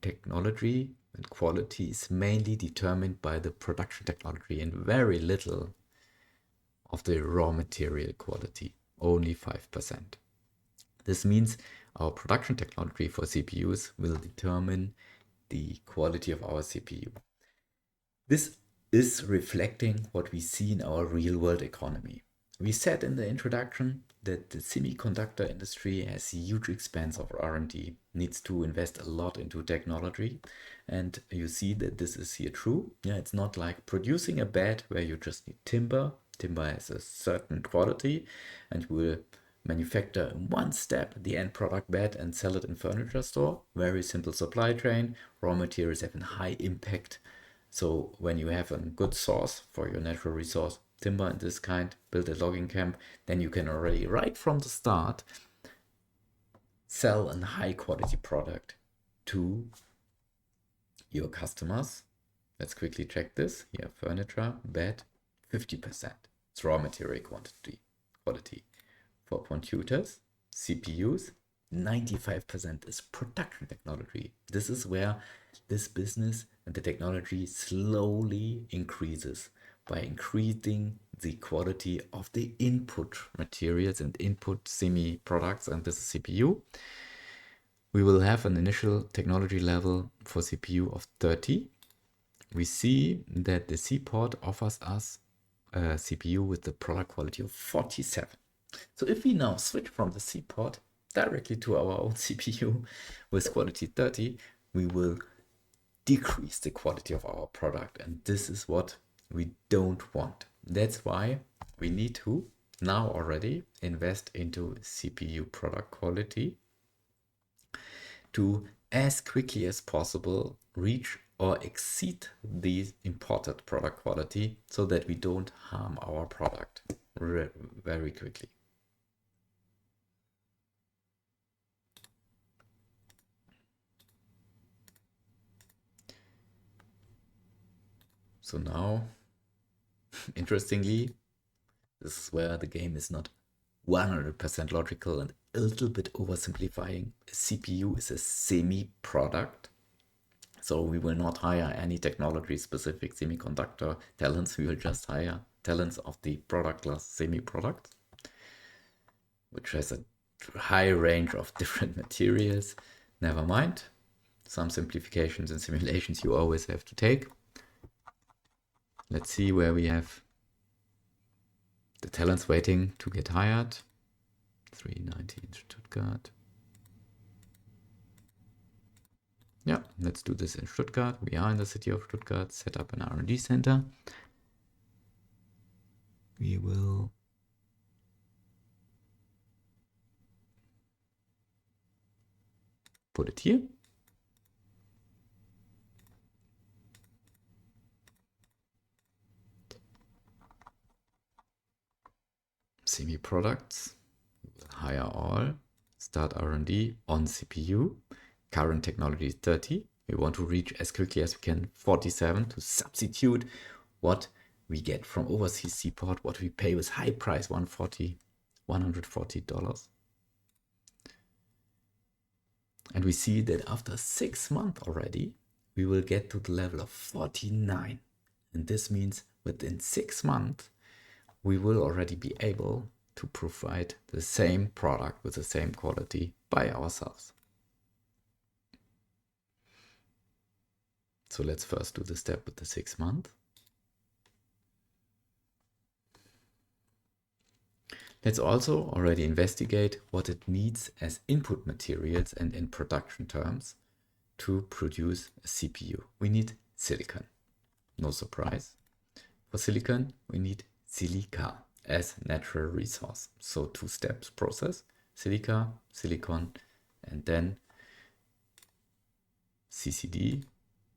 technology and quality is mainly determined by the production technology and very little of the raw material quality, only 5%. This means our production technology for CPUs will determine the quality of our CPU. This is reflecting what we see in our real world economy. We said in the introduction that the semiconductor industry has huge expense of R&D, needs to invest a lot into technology, and you see that this is here true. Yeah, it's not like producing a bed where you just need timber. Timber has a certain quality and will manufacture in one step the end product bed and sell it in furniture store. Very simple supply chain. Raw materials have a high impact. So when you have a good source for your natural resource, timber and this kind, build a logging camp, then you can already right from the start sell a high quality product to your customers. Let's quickly check this. Here, furniture, bed, 50%. It's raw material quality. For computers, CPUs, 95% is production technology. This is where this business and the technology slowly increases by increasing the quality of the input materials and input semi products, and this is CPU. We will have an initial technology level for CPU of 30. We see that the C-port offers us a CPU with the product quality of 47. So if we now switch from the C-port directly to our own CPU with quality 30, we will decrease the quality of our product, and this is what we don't want. That's why we need to now already invest into CPU product quality to as quickly as possible reach or exceed the imported product quality so that we don't harm our product very quickly. So now, interestingly, this is where the game is not 100% logical and a little bit oversimplifying. A CPU is a semi-product. So we will not hire any technology-specific semiconductor talents. We will just hire talents of the product class semi-product, which has a high range of different materials. Never mind. Some simplifications and simulations you always have to take. Let's see where we have the talents waiting to get hired. 390 in Stuttgart. Yeah, let's do this in Stuttgart. We are in the city of Stuttgart. Set up an R&D center. We will put it here. semi-products. Hire all. Start R&D on CPU. Current technology is 30. We want to reach as quickly as we can 47 to substitute what we get from overseas seaport, what we pay with high price, $140. And we see that after 6 months already, we will get to the level of 49. And this means within 6 months, we will already be able to provide the same product with the same quality by ourselves. So let's first do the step with the 6 months. Let's also already investigate what it needs as input materials and in production terms to produce a CPU. We need silicon. No surprise. For silicon, we need silica as natural resource. So 2 steps process, silica, silicon, and then CCD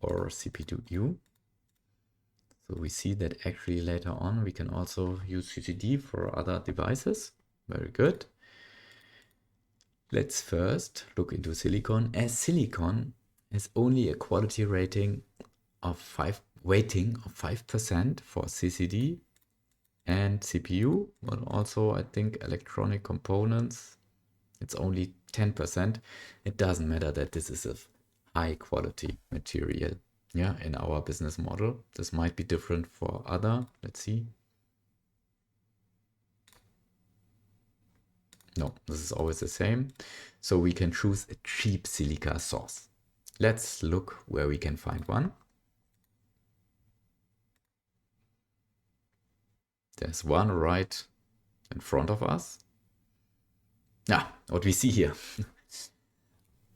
or CPU. So we see that actually later on we can also use CCD for other devices. Very good. Let's first look into silicon, as silicon has only a quality rating of 5% for CCD and CPU, but also I think electronic components, it's only 10%. It doesn't matter that this is a high quality material. Yeah, in our business model. This might be different for other. Let's see. No, this is always the same. So we can choose a cheap silica source. Let's look where we can find one. There's one right in front of us. Ah, what we see here.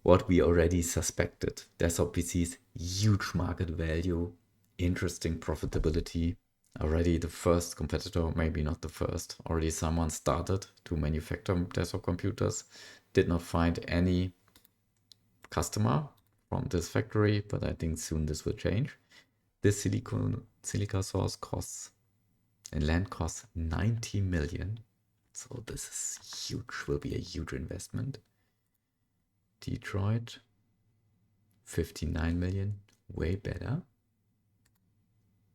What we already suspected. Desktop PCs, huge market value, interesting profitability. Already the first competitor, maybe not the first, already someone started to manufacture desktop computers, did not find any customer from this factory, but I think soon this will change. This silica source costs, and land costs 90 million. So this is huge, will be a huge investment. Detroit, 59 million, way better.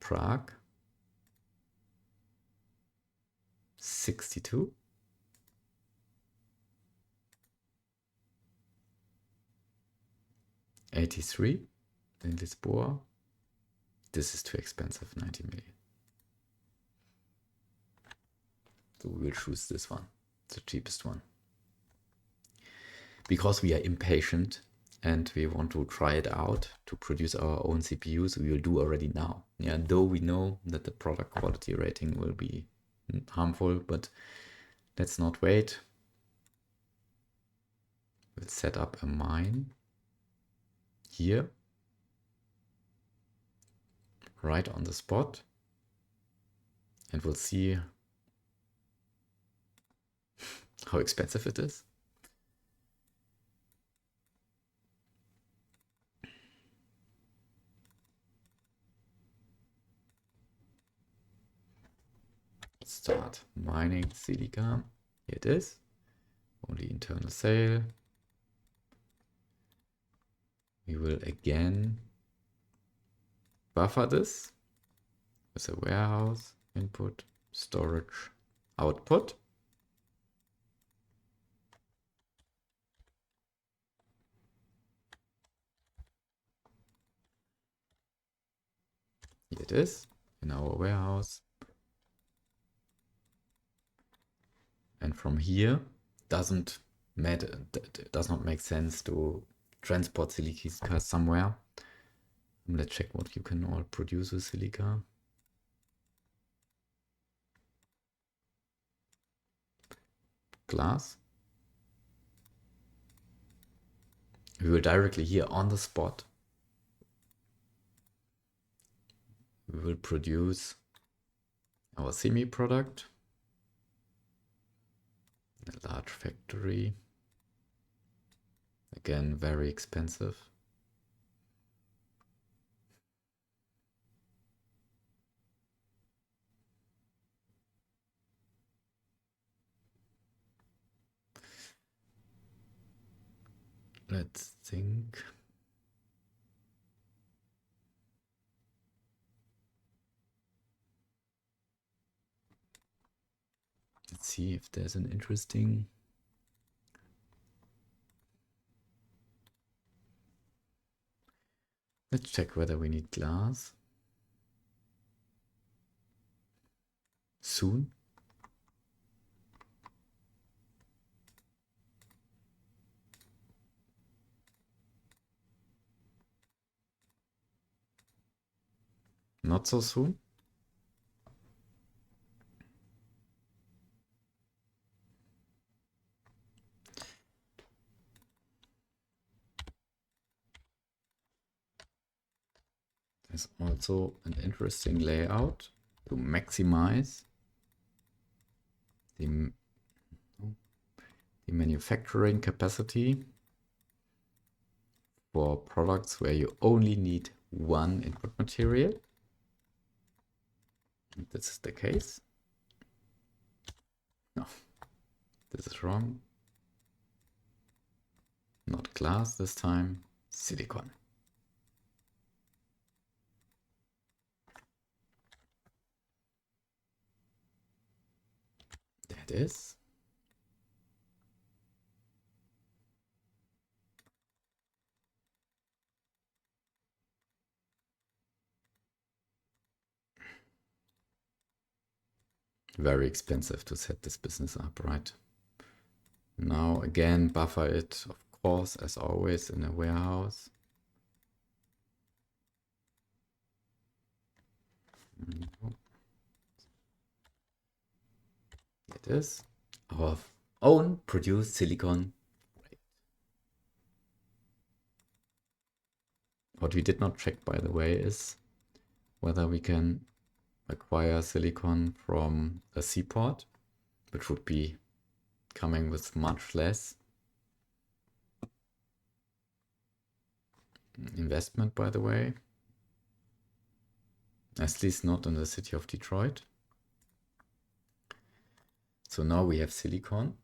Prague, 62. $83 in Lisboa. This is too expensive, 90 million. So we will choose this one, the cheapest one. Because we are impatient and we want to try it out to produce our own CPUs, we will do already now. Yeah, though we know that the product quality rating will be harmful, but let's not wait. We'll set up a mine here, right on the spot, and we'll see how expensive it is. Start mining silica. Here it is. Only internal sale. We will again buffer this with a warehouse, input, storage, output. Here it is in our warehouse. And from here, does not make sense to transport silica somewhere. Let's check what you can all produce with silica. Glass. We will directly here on the spot. We will produce our semi product. A large factory. Again, very expensive. Let's think. Let's see if there's an interesting. Let's check whether we need glass. Soon. Not so soon. There's also an interesting layout to maximize the manufacturing capacity for products where you only need one input material. And this is the case. No, this is wrong. Not glass this time, silicon. There it is. Very expensive to set this business up, right? Now again, buffer it, of course, as always, in a warehouse. It is our own produced silicon. What we did not check, by the way, is whether we can acquire silicon from a seaport, which would be coming with much less investment, by the way. At least not in the city of Detroit. So now we have silicon.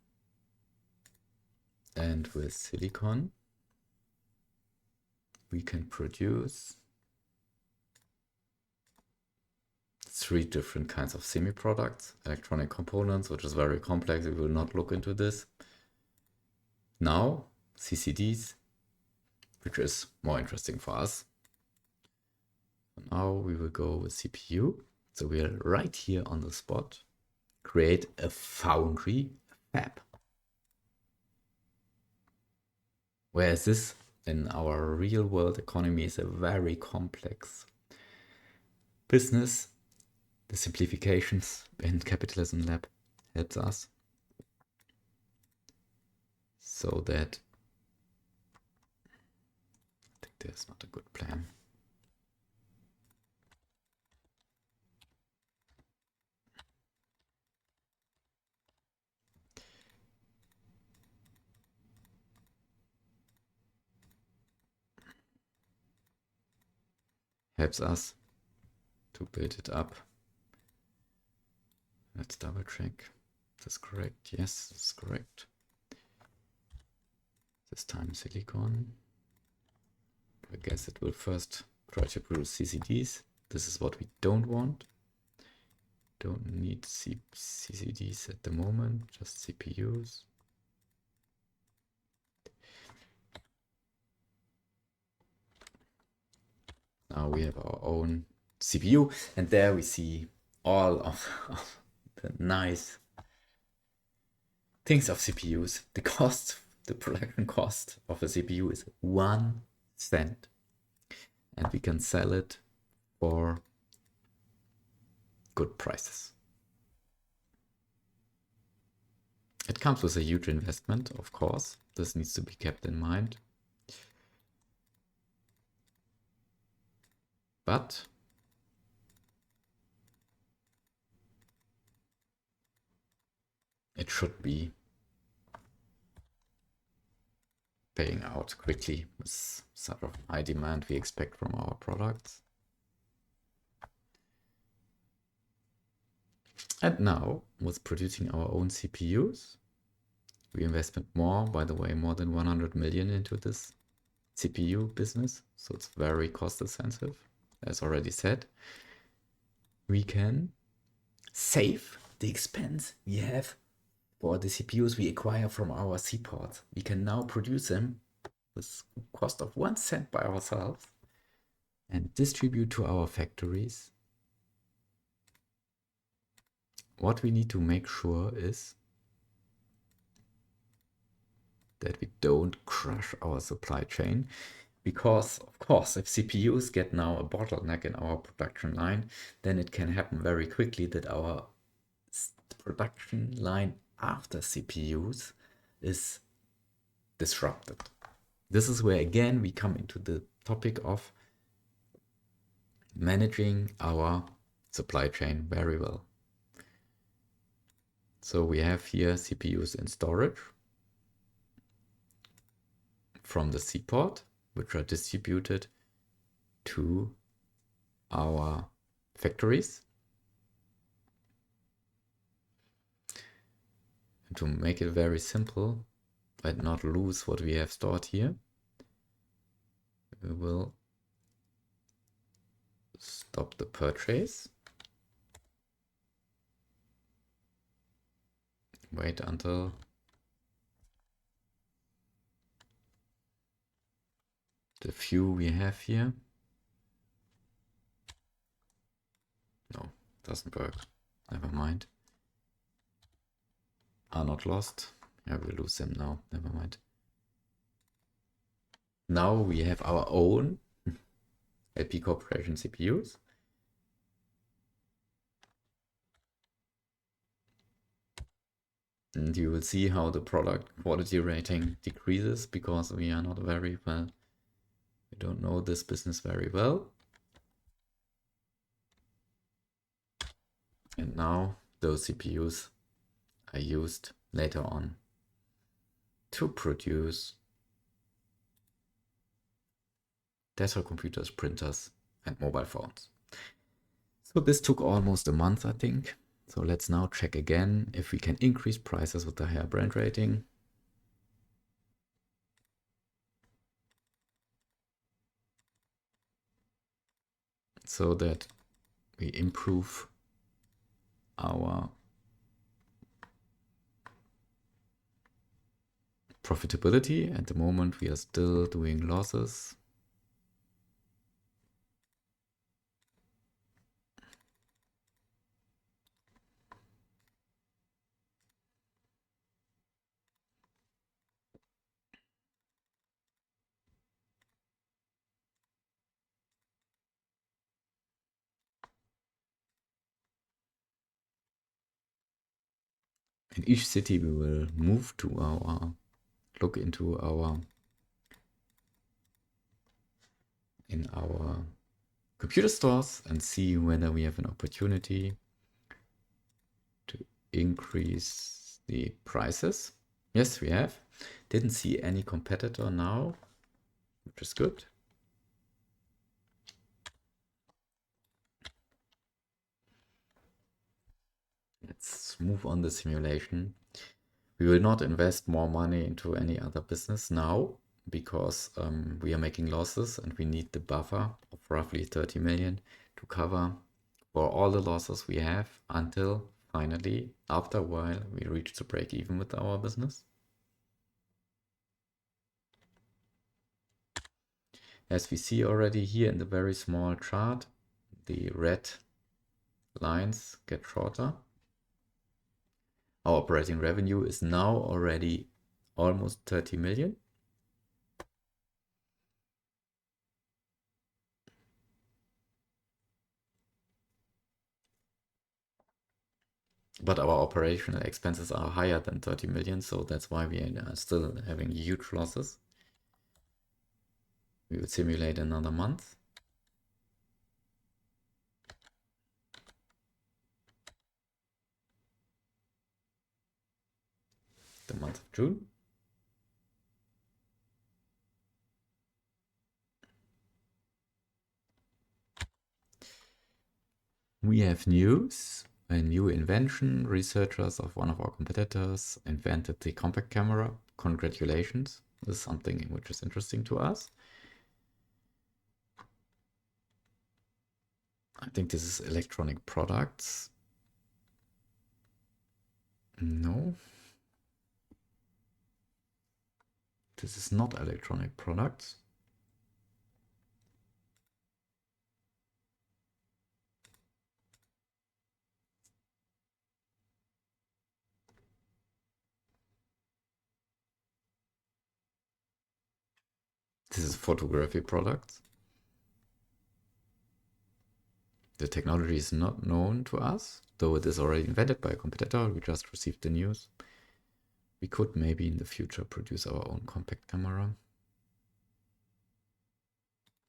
And with silicon, we can produce 3 different kinds of semi-products, electronic components, which is very complex. We will not look into this. Now, CCDs, which is more interesting for us. Now we will go with CPU. So we are right here on the spot. Create a foundry, a fab. Whereas this in our real world economy is a very complex business. The simplifications in Capitalism Lab helps us so that I think there's not a good plan. Helps us to build it up. Let's double check. Is this correct? Yes, it's correct. This time silicon. I guess it will first try to produce CCDs. This is what we don't want. Don't need CCDs at the moment, just CPUs. Now we have our own CPU, and there we see all of the nice things of CPUs. The cost, the production cost of a CPU is 1 cent, and we can sell it for good prices. It comes with a huge investment, of course. This needs to be kept in mind. But it should be paying out quickly with sort of high demand we expect from our products. And now, with producing our own CPUs, We invested more, by the way, more than 100 million into this CPU business. So it's very cost expensive. As already said, we can save the expense we have for the CPUs we acquire from our C-ports. We can now produce them with cost of 1 cent by ourselves and distribute to our factories. What we need to make sure is that we don't crush our supply chain, because of course if CPUs get now a bottleneck in our production line, then it can happen very quickly that our production line after CPUs is disrupted. This is where again we come into the topic of managing our supply chain very well. So we have here CPUs in storage from the C-port, which are distributed to our factories. And to make it very simple and not lose what we have stored here, we will stop the purchase. Wait until the few we have here. No, doesn't work. Never mind. Are not lost. Yeah, we lose them now. Never mind. Now we have our own LP Corporation CPUs. And you will see how the product quality rating decreases because we are not very well. We don't know this business very well. And now those CPUs are used later on to produce desktop computers, printers, and mobile phones. So this took almost a month, I think. So let's now check again if we can increase prices with the higher brand rating. So that we improve our profitability. At the moment, we are still doing losses. In each city, we will move to look into in our computer stores and see whether we have an opportunity to increase the prices. Yes, we have. Didn't see any competitor now, which is good. Let's move on the simulation. We will not invest more money into any other business now because we are making losses and we need the buffer of roughly 30 million to cover for all the losses we have until finally, after a while, we reach the break even with our business. As we see already here in the very small chart, the red lines get shorter. Our operating revenue is now already almost 30 million. But our operational expenses are higher than 30 million, so that's why we are still having huge losses. We will simulate another month. The month of June. We have news. a new invention. Researchers of one of our competitors invented the compact camera. Congratulations. This is something which is interesting to us. I think this is electronic products. No. This is not electronic products. This is photography products. The technology is not known to us, though it is already invented by a competitor. We just received the news. We could maybe in the future produce our own compact camera.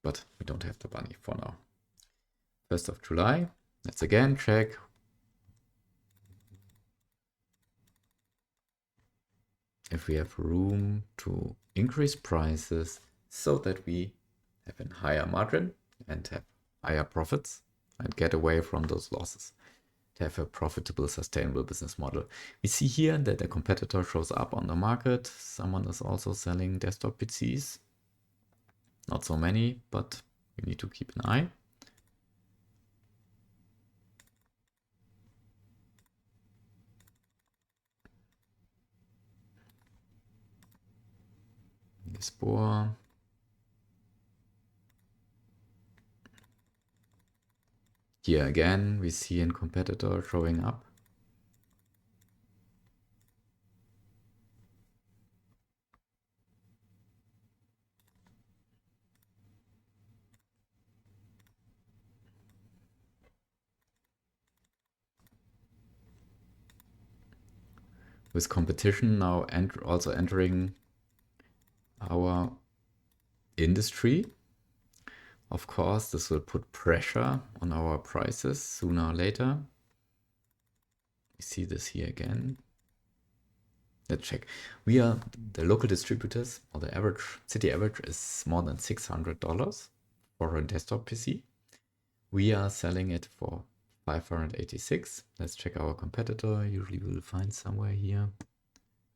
But we don't have the money for now. 1st of July. Let's again check. If we have room to increase prices so that we have a higher margin and have higher profits and get away from those losses, to have a profitable, sustainable business model. We see here that a competitor shows up on the market. Someone is also selling desktop PCs. Not so many, but we need to keep an eye. Spore. Here again, we see a competitor showing up. With competition now and also entering our industry, of course, this will put pressure on our prices sooner or later. We see this here again. Let's check. We are the local distributors, or the average city average is more than $600 for a desktop PC. We are selling it for 586. Let's check our competitor. Usually we will find somewhere here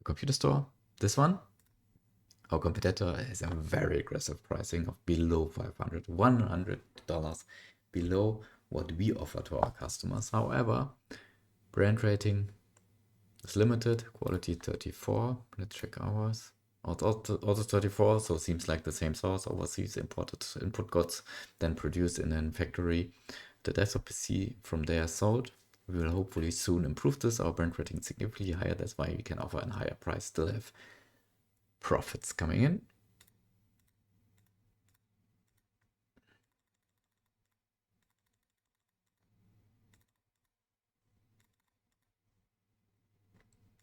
a computer store. This one. Our competitor has a very aggressive pricing of below $500, $100 below what we offer to our customers. However, brand rating is limited, quality 34. Let's check ours. Also 34, so seems like the same source, overseas imported input goods, then produced in a factory. The desktop PC from there sold. We will hopefully soon improve this. Our brand rating is significantly higher. That's why we can offer a higher price, still have profits coming in.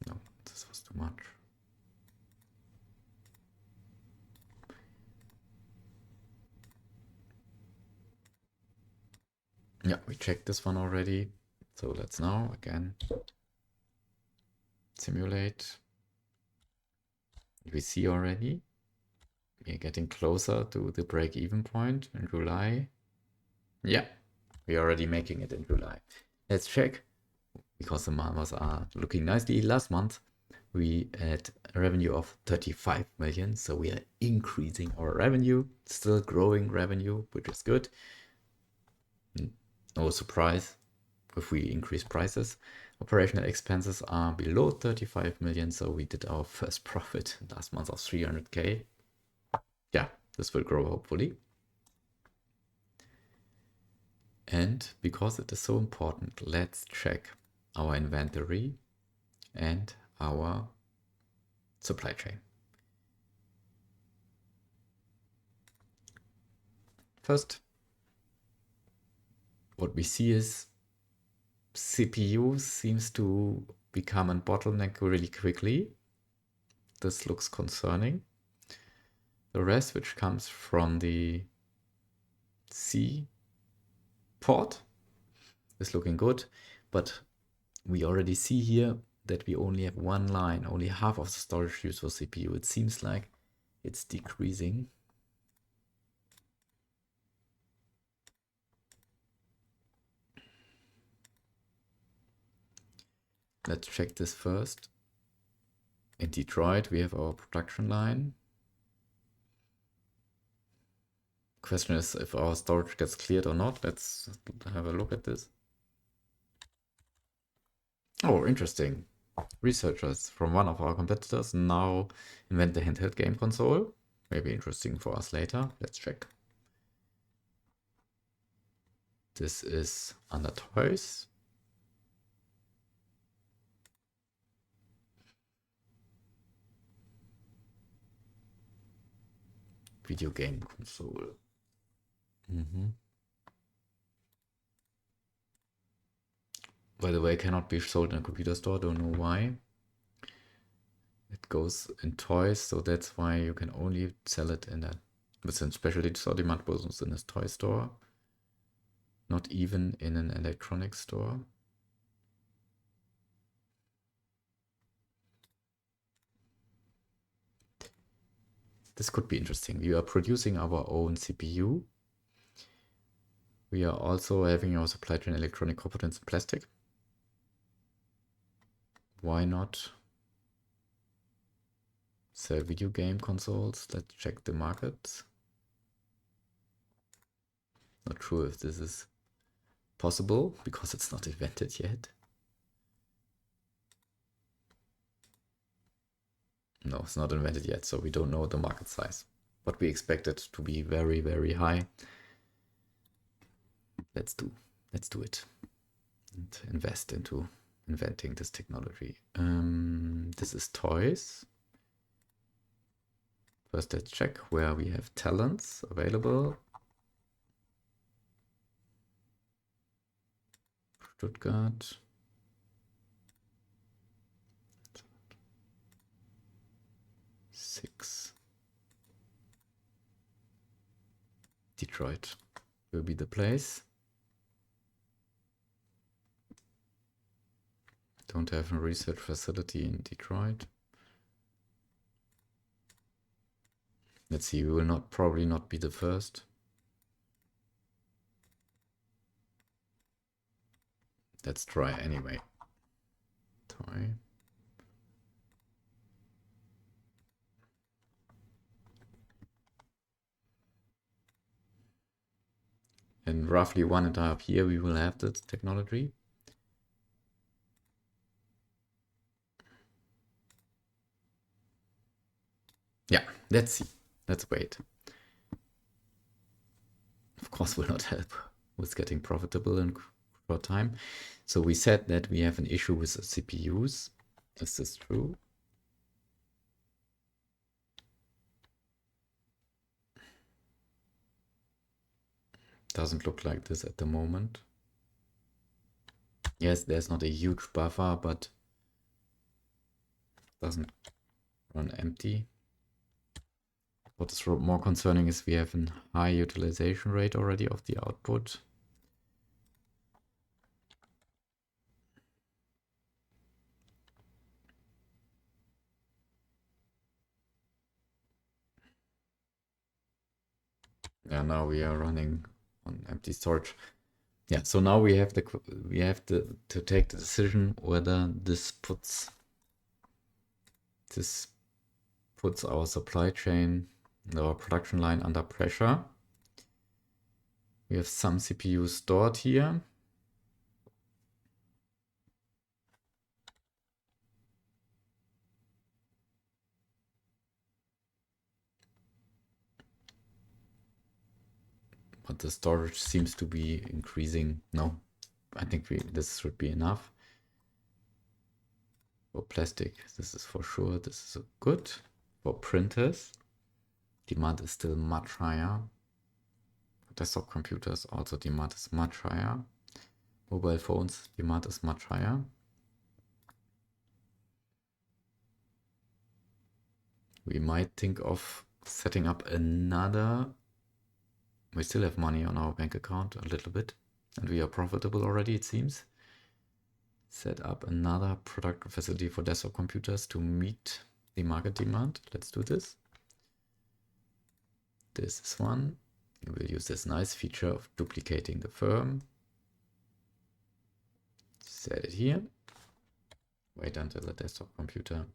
No, this was too much. Yeah, we checked this one already. So let's now again simulate. We see already we are getting closer to the break-even point in July. Yeah, we're already making it in July. Let's check, because the numbers are looking nicely. Last month, we had a revenue of 35 million. So we are increasing our revenue, still growing revenue, which is good. No surprise if we increase prices. Operational expenses are below 35 million. So we did our first profit last month of 300K. Yeah, this will grow hopefully. And because it is so important, let's check our inventory and our supply chain. First, what we see is CPU seems to become a bottleneck really quickly. This looks concerning. The rest, which comes from the C port, is looking good, but we already see here that we only have one line, only half of the storage used for CPU. It seems like it's decreasing. Let's check this first. In Detroit, we have our production line. Question is if our storage gets cleared or not. Let's have a look at this. Oh, interesting. Researchers from one of our competitors now invent the handheld game console. Maybe interesting for us later. Let's check. This is under toys. Video game console. By the way, cannot be sold in a computer store. Don't know why. It goes in toys, so that's why you can only sell it in a within specialty store demand business in a toy store. Not even in an electronics store. This could be interesting. We are producing our own CPU. We are also having our supply chain electronic components in plastic. Why not sell video game consoles? Let's check the market. Not sure if this is possible because it's not invented yet. No, it's not invented yet, so we don't know the market size. But we expect it to be very, very high. Let's do it and invest into inventing this technology. This is toys. First, let's check where we have talents available. Stuttgart. Six. Detroit will be the place. Don't have a research facility in Detroit. Let's see, we will probably not be the first. Let's try anyway. Toy. In roughly 1.5 years, we will have this technology. Yeah, let's see. Let's wait. Of course, will not help with getting profitable in short time. So we said that we have an issue with the CPUs. Is this true? Doesn't look like this at the moment. Yes, there's not a huge buffer, but doesn't run empty. What is more concerning is we have a high utilization rate already of the output. Yeah, now we are running on empty storage. Yeah, so now we have to take the decision whether this puts our supply chain, our production line under pressure. We have some CPUs stored here. But the storage seems to be increasing. No, I think this should be enough. For plastic, this is for sure. This is good. For printers, demand is still much higher. For desktop computers, also demand is much higher. Mobile phones, demand is much higher. We might think of setting up another. We still have money on our bank account, a little bit, and we are profitable already, it seems. Set up another production facility for desktop computers to meet the market demand. Let's do this. This is one. We will use this nice feature of duplicating the firm. Set it here. Wait until the desktop computer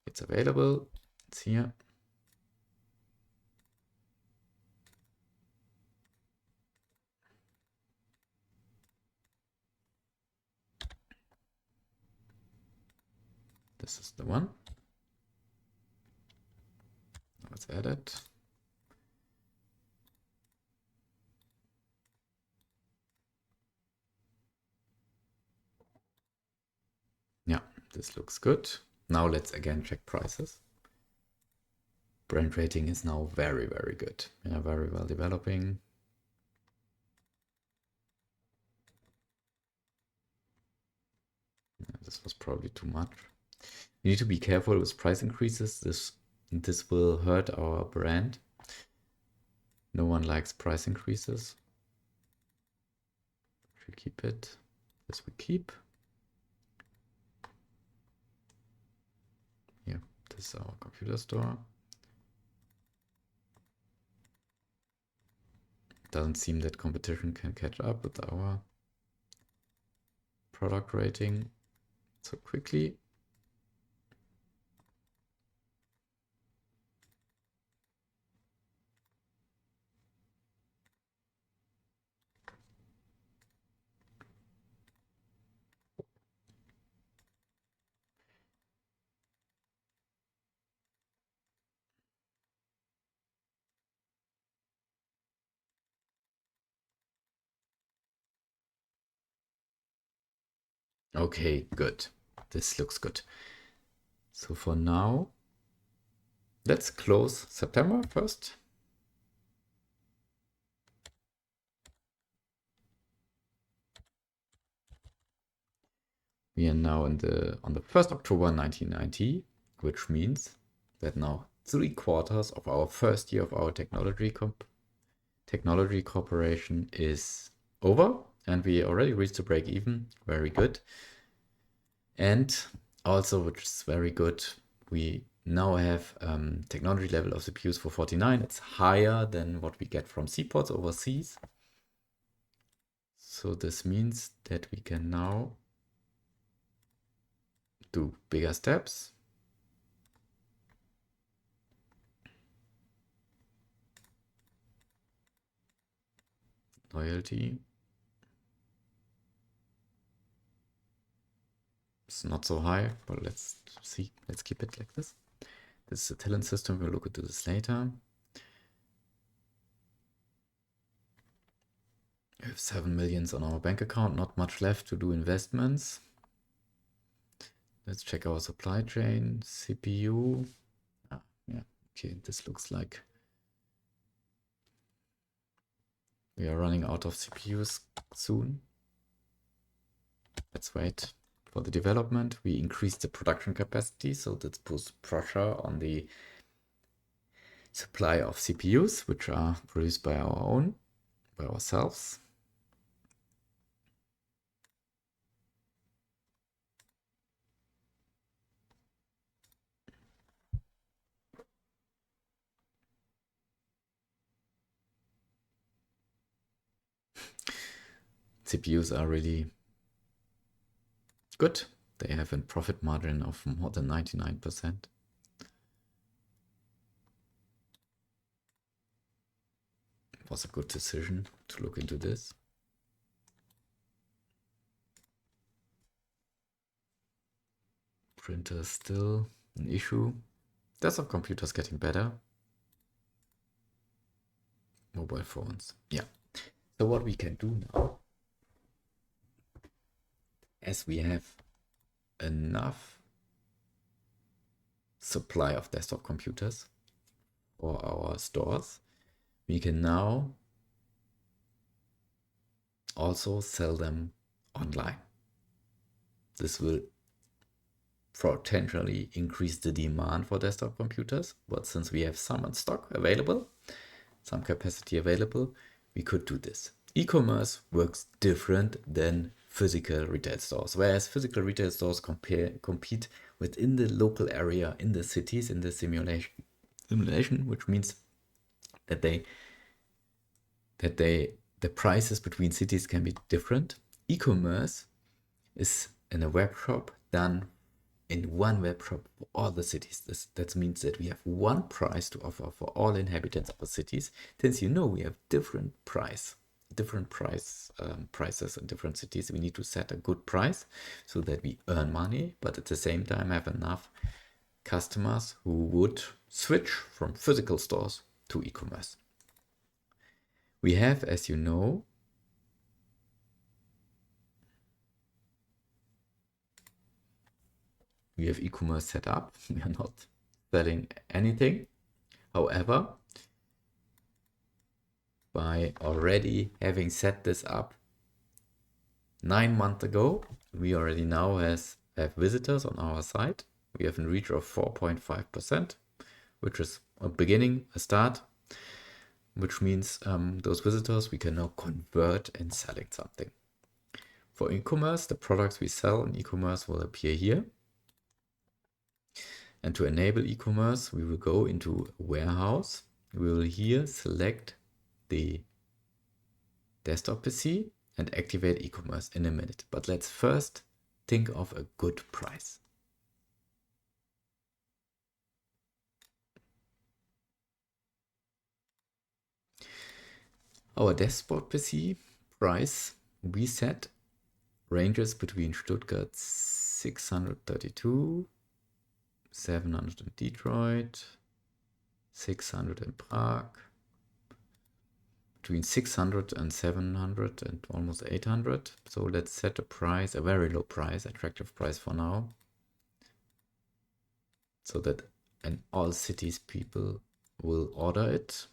it's available. It's here. This is the one. Let's add it. Yeah, this looks good. Now let's again check prices. Brand rating is now very, very good. Yeah, very well developing. Yeah, this was probably too much. You need to be careful with price increases. This will hurt our brand. No one likes price increases. Should keep it. This we keep. Here, this is our computer store. Doesn't seem that competition can catch up with our product rating so quickly. Okay, good. This looks good. So for now, let's close September first. We are now on the 1st October 1990, which means that now 3/4 of our first year of our technology corporation is over, and we already reached the break even. Very good. And also, which is very good, we now have technology level of CPUs for 49. It's higher than what we get from C-ports overseas. So this means that we can now do bigger steps. Loyalty. It's not so high, but let's see. Let's keep it like this. This is a talent system. We'll look into this later. We have 7 million on our bank account, not much left to do investments. Let's check our supply chain, CPU. Yeah, okay, this looks like we are running out of CPUs soon. Let's wait for the development. We increased the production capacity, so that puts pressure on the supply of CPUs, which are produced by ourselves. CPUs are really good. They have a profit margin of more than 99%. It was a good decision to look into this. Printer still an issue. Desktop computers getting better. Mobile phones, yeah. So what we can do now, as we have enough supply of desktop computers for our stores, we can now also sell them online. This will potentially increase the demand for desktop computers, but since we have some in stock available, some capacity available, we could do this. E-commerce works different than physical retail stores, whereas physical retail stores compete within the local area, in the cities, in the simulation, which means that the prices between cities can be different. E-commerce is in a web shop done in one web shop for all the cities. That means that we have one price to offer for all inhabitants of the cities. Since we have different prices in different cities, we need to set a good price so that we earn money, but at the same time have enough customers who would switch from physical stores to e-commerce. We have, as you know, we have e-commerce set up. We are not selling anything. However, by already having set this up 9 months ago, we already now have visitors on our site. We have a reach of 4.5%, which is a beginning, a start, which means those visitors we can now convert and selling something. For e-commerce, the products we sell in e-commerce will appear here. And to enable e-commerce, we will go into a warehouse. We will here select the desktop PC and activate e-commerce in a minute. But let's first think of a good price. Our desktop PC price we set ranges between Stuttgart 632, 700 in Detroit, 600 in Prague, between 600 and 700 and almost 800. So let's set a price, a very low price, attractive price for now, so that in all cities people will order it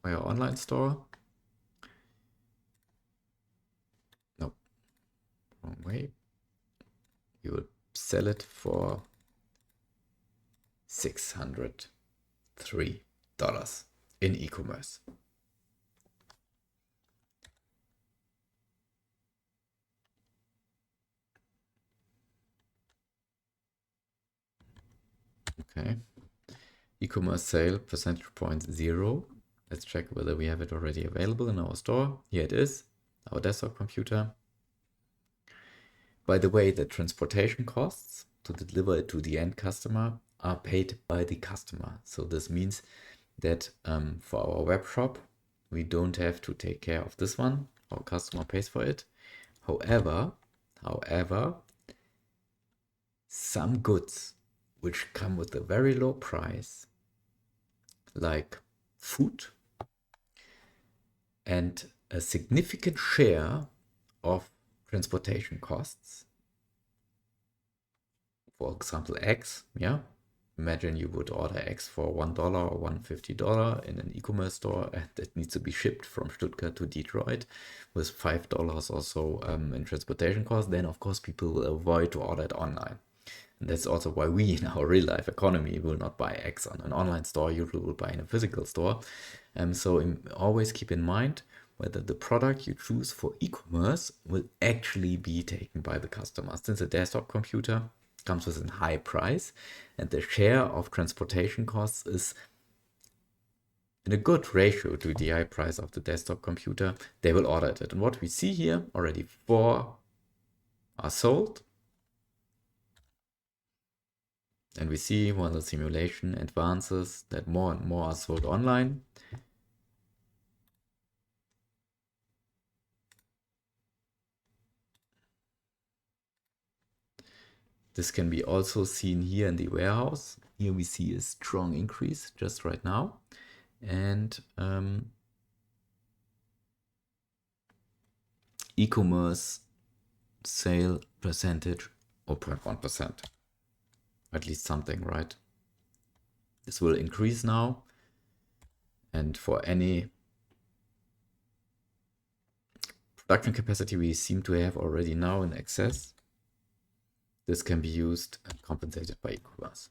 via online store. No, wrong way. We will sell it for $603 in e-commerce. Okay. E-commerce sale percentage point 0. Let's check whether we have it already available in our store. Here it is, our desktop computer. By the way, the transportation costs to deliver it to the end customer are paid by the customer. So this means that for our web shop, we don't have to take care of this one. Our customer pays for it. However, some goods which come with a very low price, like food, and a significant share of transportation costs, for example, eggs, yeah? Imagine you would order eggs for $1 or $1.50 in an e-commerce store, and it needs to be shipped from Stuttgart to Detroit with $5 or so in transportation costs. Then, of course, people will avoid to order it online. And that's also why we, in our real life economy, will not buy eggs on an online store. Usually will buy in a physical store. So always keep in mind whether the product you choose for e-commerce will actually be taken by the customer. Since a desktop computer comes with a high price and the share of transportation costs is in a good ratio to the high price of the desktop computer, they will order it. And what we see here, already 4 are sold. And we see when the simulation advances that more and more are sold online. This can be also seen here in the warehouse. Here we see a strong increase just right now. And e-commerce sale percentage 0.1%. At least something, right? This will increase now. And for any production capacity we seem to have already now in excess, this can be used and compensated by e-commerce.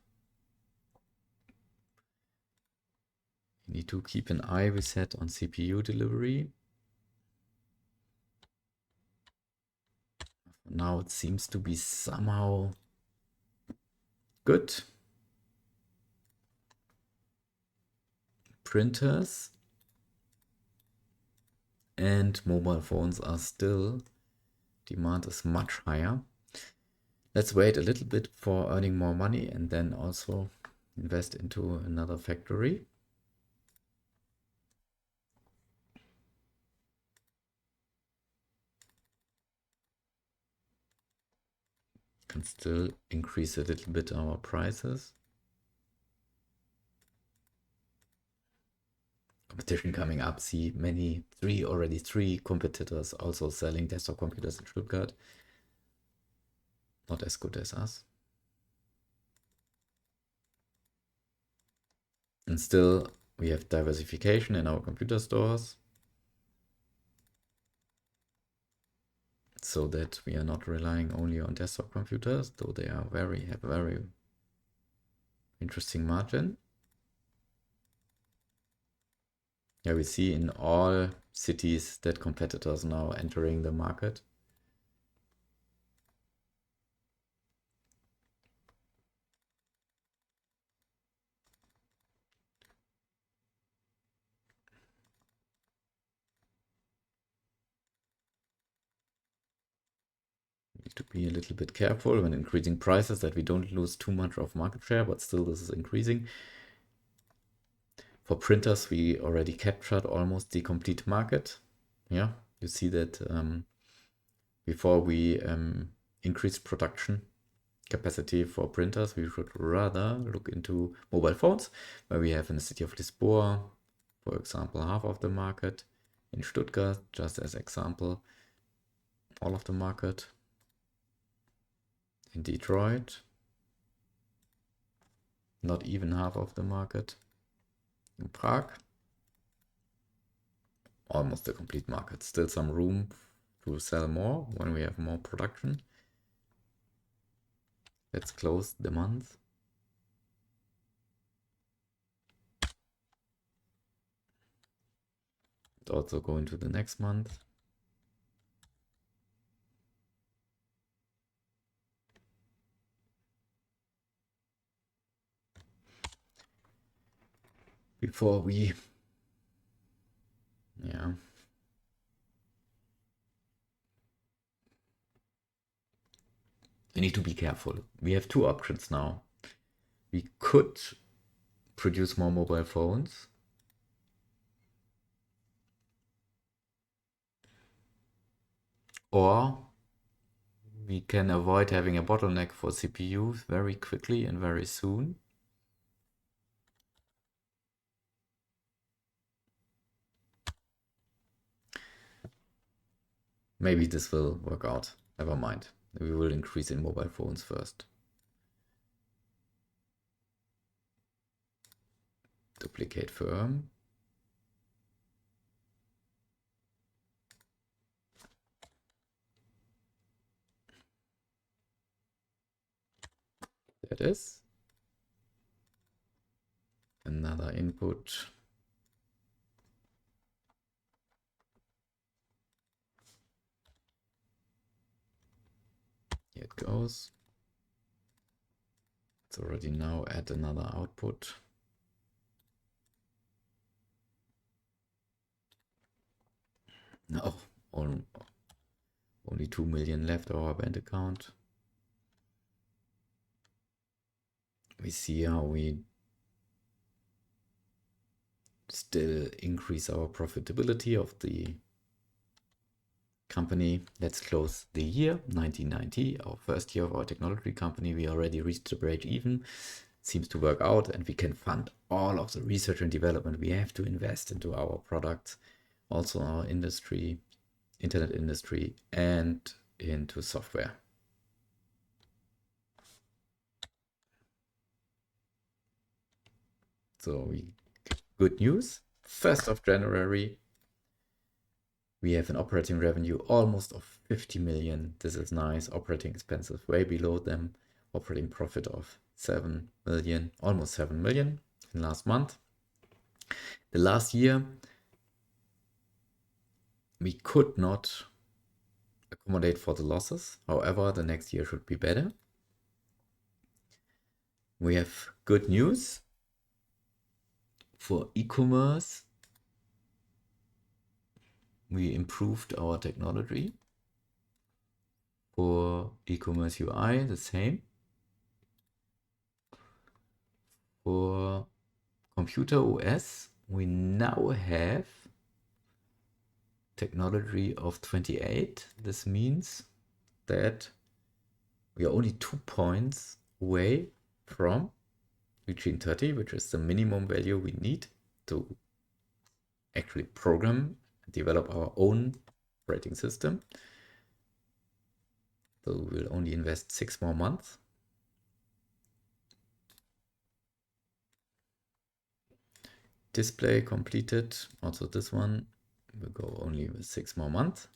You need to keep an eye reset on CPU delivery. Now it seems to be somehow good. Printers and mobile phones are still, demand is much higher. Let's wait a little bit for earning more money and then also invest into another factory. Can still increase a little bit our prices. Competition coming up. See already three competitors also selling desktop computers in Stuttgart. Not as good as us. And still we have diversification in our computer stores, so that we are not relying only on desktop computers, though they are have a very interesting margin. Yeah, we see in all cities that competitors now entering the market. Need to be a little bit careful when increasing prices that we don't lose too much of market share, but still this is increasing. For printers, we already captured almost the complete market. Yeah, you see that before we increase production capacity for printers, we should rather look into mobile phones, where we have in the city of Lisboa, for example, half of the market. In Stuttgart, just as example, all of the market. In Detroit, not even half of the market. In Prague, almost the complete market. Still some room to sell more when we have more production. Let's close the month. Also go into the next month. Before we, yeah. We need to be careful. We have two options now. We could produce more mobile phones, or we can avoid having a bottleneck for CPUs very quickly and very soon. Maybe this will work out. Never mind. We will increase in mobile phones first. Duplicate firm. There it is. Another input. Here it goes. It's already now add another output. No, only 2 million left our bank account. We see how we still increase our profitability of the company. Let's close the year 1990, our first year of our technology company. We already reached the break even. Seems to work out, and we can fund all of the research and development we have to invest into our products, also our industry, internet industry, and into software. So good news. 1st of January, we have an operating revenue almost of 50 million. This is nice. Operating expenses way below them. Operating profit of 7 million, almost 7 million in last month. The last year, we could not accommodate for the losses. However, the next year should be better. We have good news for e-commerce. We improved our technology. For e-commerce UI, the same. For computer OS, we now have technology of 28. This means that we are only 2 points away from reaching 30, which is the minimum value we need to actually program and develop our own operating system. So we'll only invest 6 more months. Display completed. Also this one will go only with 6 more months.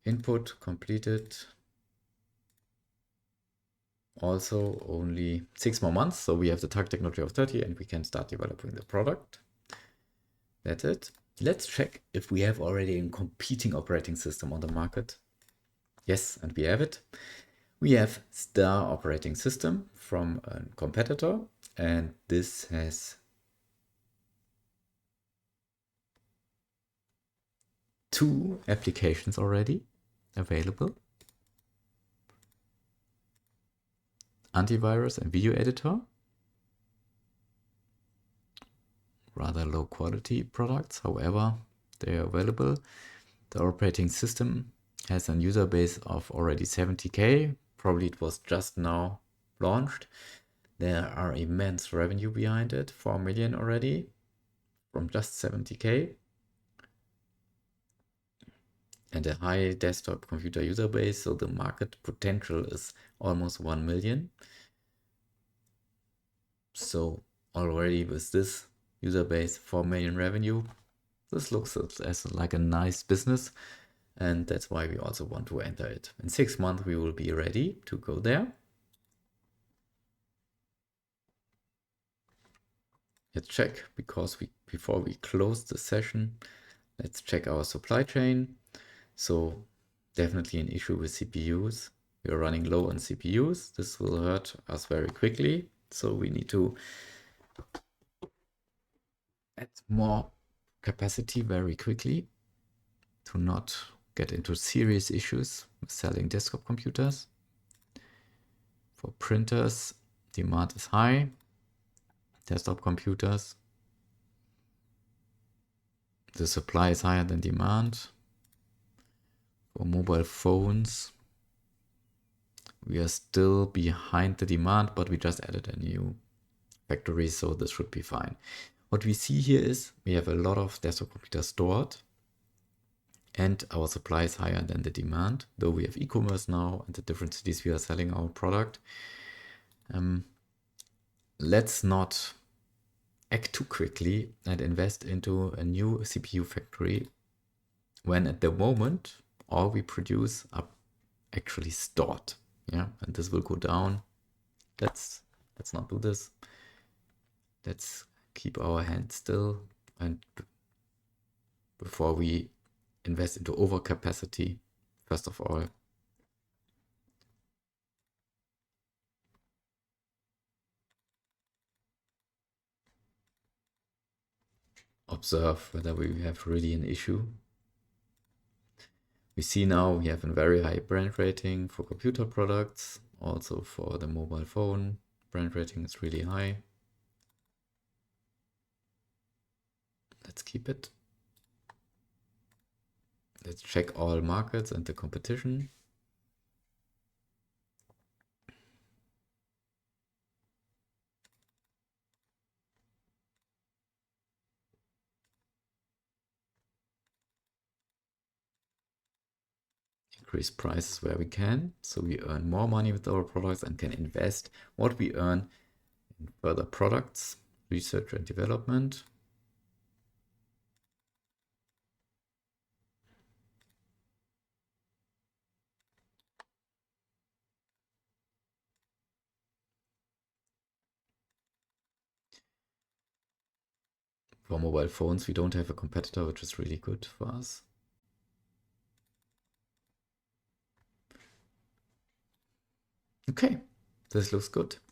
Input completed. Also only 6 more months. So we have the target technology of 30 and we can start developing the product. That's it. Let's check if we have already a competing operating system on the market. Yes, and we have it. We have Star operating system from a competitor, and this has 2 applications already available. Antivirus and video editor. Rather low quality products, however, they are available. The operating system has a user base of already 70K. Probably it was just now launched. There are immense revenue behind it, 4 million already from just 70K. And a high desktop computer user base, so the market potential is almost 1 million. So already with this user base, 4 million revenue, this looks as like a nice business, and that's why we also want to enter it. In 6 months we will be ready to go there. Let's check, because before we close the session, let's check our supply chain. So definitely an issue with CPUs. We are running low on CPUs. This will hurt us very quickly. So we need to add more capacity very quickly to not get into serious issues with selling desktop computers. For printers, demand is high. Desktop computers, the supply is higher than demand. For mobile phones, we are still behind the demand, but we just added a new factory, so this should be fine. What we see here is we have a lot of desktop computers stored, and our supply is higher than the demand, though we have e-commerce now and the different cities we are selling our product. Let's not act too quickly and invest into a new CPU factory when at the moment all we produce are actually stored. Yeah, and this will go down. Let's not do this. Let's keep our hands still, and before we invest into overcapacity, first of all, observe whether we have really an issue. We see now we have a very high brand rating for computer products. Also for the mobile phone, brand rating is really high. Let's keep it. Let's check all markets and the competition. Increase prices where we can, so we earn more money with our products and can invest what we earn in further products, research and development. For mobile phones, we don't have a competitor, which is really good for us. Okay, this looks good.